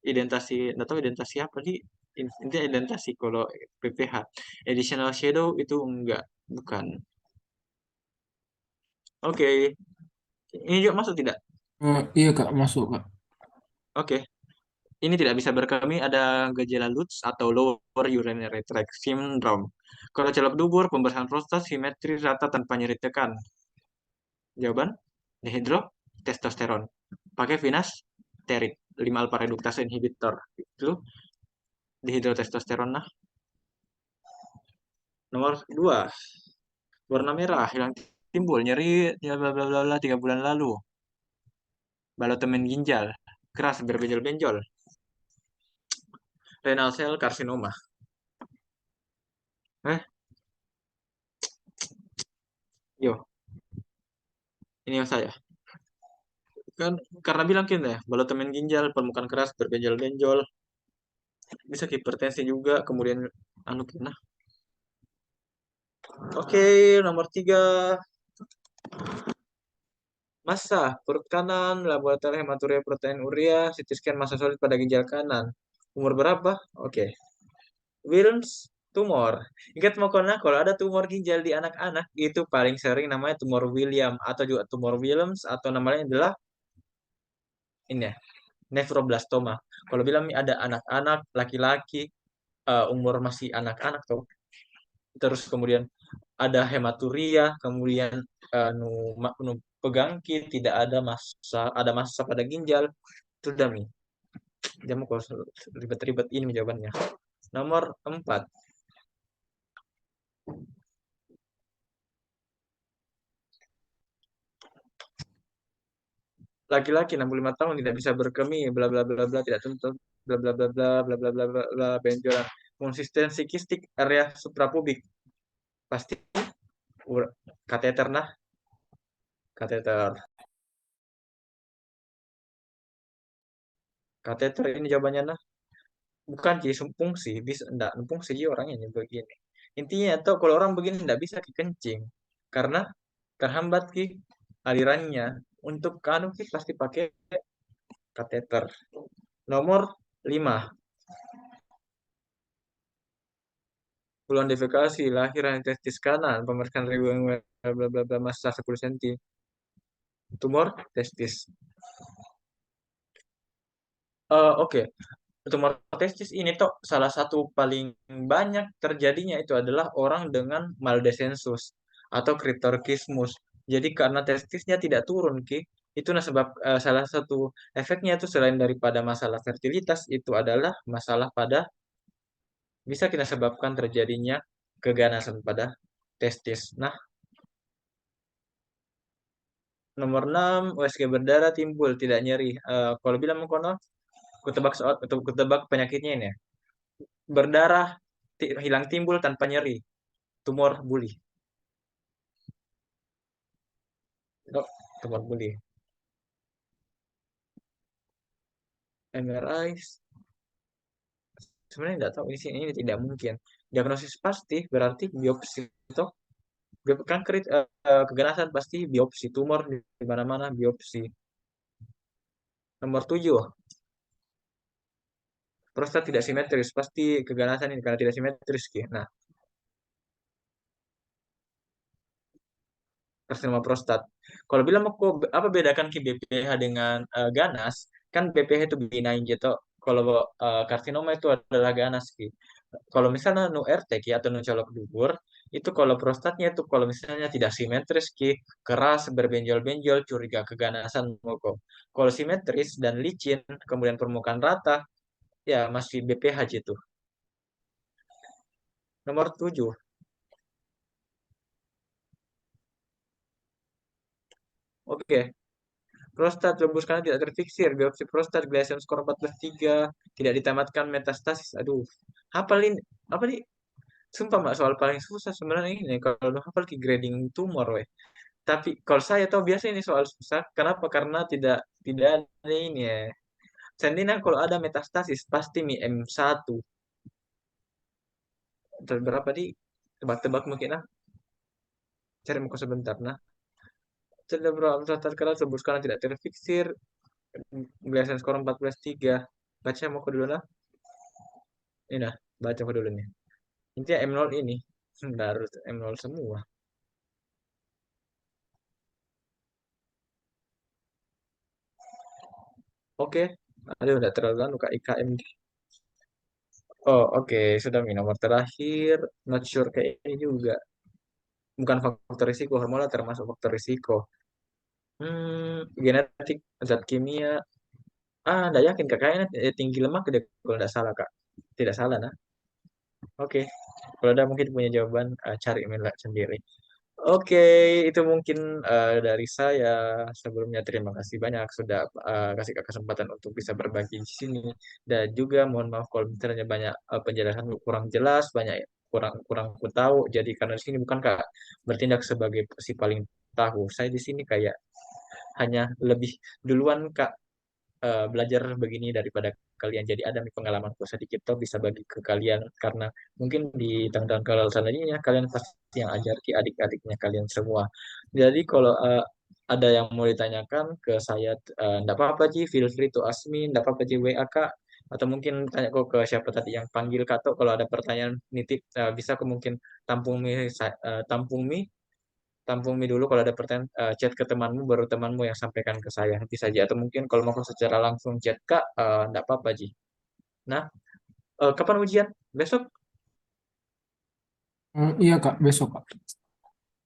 A: identasi, tidak tahu identasi apa sih, intinya identasi kalau BPH. Additional shadow itu enggak, bukan. Oke, ini juga masuk tidak?
B: Iya Kak, masuk Kak.
A: Oke, ini tidak bisa berkemih ada gejala Lutz atau lower urinary tract syndrome. Kalau celok dubur, pemberian prostat simetri rata tanpa nyeri tekan. Jawaban dihidrotestosteron. Pakai finasterid 5 alpha reduktase inhibitor. Itu dihidrotestosteron nah. Nomor 2, warna merah hilang timbul nyeri ya bla bla bla bla 3 bulan lalu. Balotemen ginjal keras berbenjol-benjol. Renal cell karsinoma. Eh, yo, ini yang saya. Kan karena bilang kan ya, balotemen ginjal, permukaan keras berbenjol-benjol, bisa hipertensi juga, kemudian anu nah. Oke, nomor 3, massa perut kanan, laboratorium hematuria protein urea, CT scan massa solid pada ginjal kanan. Umur berapa? Oke. Wilms tumor. Ingat pokoknya kalau ada tumor ginjal di anak-anak itu paling sering namanya tumor William atau juga tumor Wilms atau namanya adalah ini ya, nefroblastoma. Kalau bilang nih ada anak-anak laki-laki umur masih anak-anak tuh. Terus kemudian ada hematuria, kemudian nu, nu pegangki, tidak ada masa, ada masa pada ginjal. Itu udah nih. Jamu kalau ribet-ribet ini jawabannya. Nomor 4. Laki-laki 65 tahun tidak bisa berkemih, bla bla bla bla, tidak tentu, bla bla bla bla bla bla bla bla bla, benjolan. Konsistensi kistik area suprapubik. Pasti kateter nah, kateter. Kateter ini jawabannya nah. Bukan sih fungsi, bisa enggak fungsi orangnya ini begini. Intinya tuh kalau orang begini enggak bisa kencing karena terhambat ki alirannya. Untuk kanu ki pasti pakai kateter. Nomor 5. Peluang defekasi, lahiran testis kanan, pemeriksaan ribuan bla bla bla bla masa 10 cm. Tumor testis. Oke, tumor testis ini tuh salah satu paling banyak terjadinya itu adalah orang dengan maldesensus atau kritorkismus. Jadi karena testisnya tidak turun, Ki, itu nah sebab salah satu efeknya itu selain daripada masalah fertilitas itu adalah masalah pada bisa kita sebabkan terjadinya keganasan pada testis. Nah, nomor 6, USG berdarah timbul tidak nyeri. Kalau bilang mengkono, kutebak soal, kutebak penyakitnya ini ya. Berdarah hilang timbul tanpa nyeri. Tumor buli. Dok, tumor buli. MRI sebenarnya tidak tahu di sini ini tidak mungkin. Diagnosis pasti berarti biopsi itu kan keganasan pasti biopsi tumor di mana-mana biopsi. Nomor 7, prostat tidak simetris pasti keganasan ini karena tidak simetris. Nah, karsinoma prostat. Kalau bilang mau apa bedakan ki BPH dengan ganas? Kan BPH itu benign gitu. Kalau karsinoma itu adalah ganas ki. Kalau misalnya nu RT ki atau nu colok dubur, itu kalau prostatnya itu kalau misalnya tidak simetris ki, keras, berbenjol-benjol, curiga keganasan moko. Kalau simetris dan licin, kemudian permukaan rata, ya masih BPH gitu. Nomor 7. Oke, prostat rebus kanan tidak terfiksir. Biopsi prostat Gleason skor 14,3. Tidak ditamatkan metastasis. Aduh. Hafalin apa nih? Sumpah mbak soal paling susah sebenarnya ini kalau udah hafal ki grading tumor weh. Tapi kalau saya tahu biasa ini soal susah. Kenapa? Karena tidak ada ini ya. Sendina kalau ada metastasis pasti mi M1. Terus berapa di? Tebak-tebak mungkin ah. Cari muka sebentar nah. Sudah berapa prostat keras rebus kanan tidak terfiksir. Gleason skor 14,3. Baca mau ke dulu nah. Ini dah, baca aku dulu nih. Intinya M0 ini. Harus M0 semua. Oke. Aduh, udah terlalu lama Kak IKM. Oh, oke. Sudah Mi. Nomor terakhir. Not sure kayak ini juga. Bukan faktor risiko. Hormonal termasuk faktor risiko. Genetik, zat kimia. Nggak yakin Kak. Kayaknya tinggi lemak deh kalau nggak salah Kak. Tidak salah nah. Oke. Kalau ada mungkin punya jawaban, cari email sendiri. Oke, itu mungkin dari saya. Sebelumnya terima kasih banyak sudah kasih kesempatan untuk bisa berbagi di sini. Dan juga mohon maaf kalau misalnya banyak penjelasan kurang jelas, banyak kurang kurang ku tahu. Jadi karena di sini bukan Kak bertindak sebagai si paling tahu. Saya di sini kayak hanya lebih duluan Kak belajar begini daripada kalian. Jadi ada nih pengalamanku sedikit tuh bisa bagi ke kalian karena mungkin di tahun-tahun kalau selanjutnya kalian pasti yang ajar ke adik-adiknya kalian semua. Jadi kalau ada yang mau ditanyakan ke saya, enggak apa-apa Ji, feel free to ask me, enggak apa-apa Ji WA Kak. Atau mungkin tanya kok ke siapa tadi yang panggil Kak tuh kalau ada pertanyaan nitip bisa ke mungkin tampung mi tampung mi tampung mi dulu kalau ada pertanyaan chat ke temanmu baru temanmu yang sampaikan ke saya nanti saja atau mungkin kalau mau secara langsung chat kak enggak apa-apa Ji. Nah, kapan ujian besok?
B: Iya Kak, besok Kak.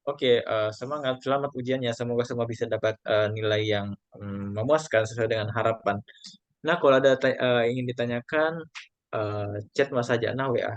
A: Oke, semangat, selamat ujiannya. Semoga semua bisa dapat nilai yang memuaskan sesuai dengan harapan. Nah, kalau ada ingin ditanyakan, chat Mas aja, nah WA.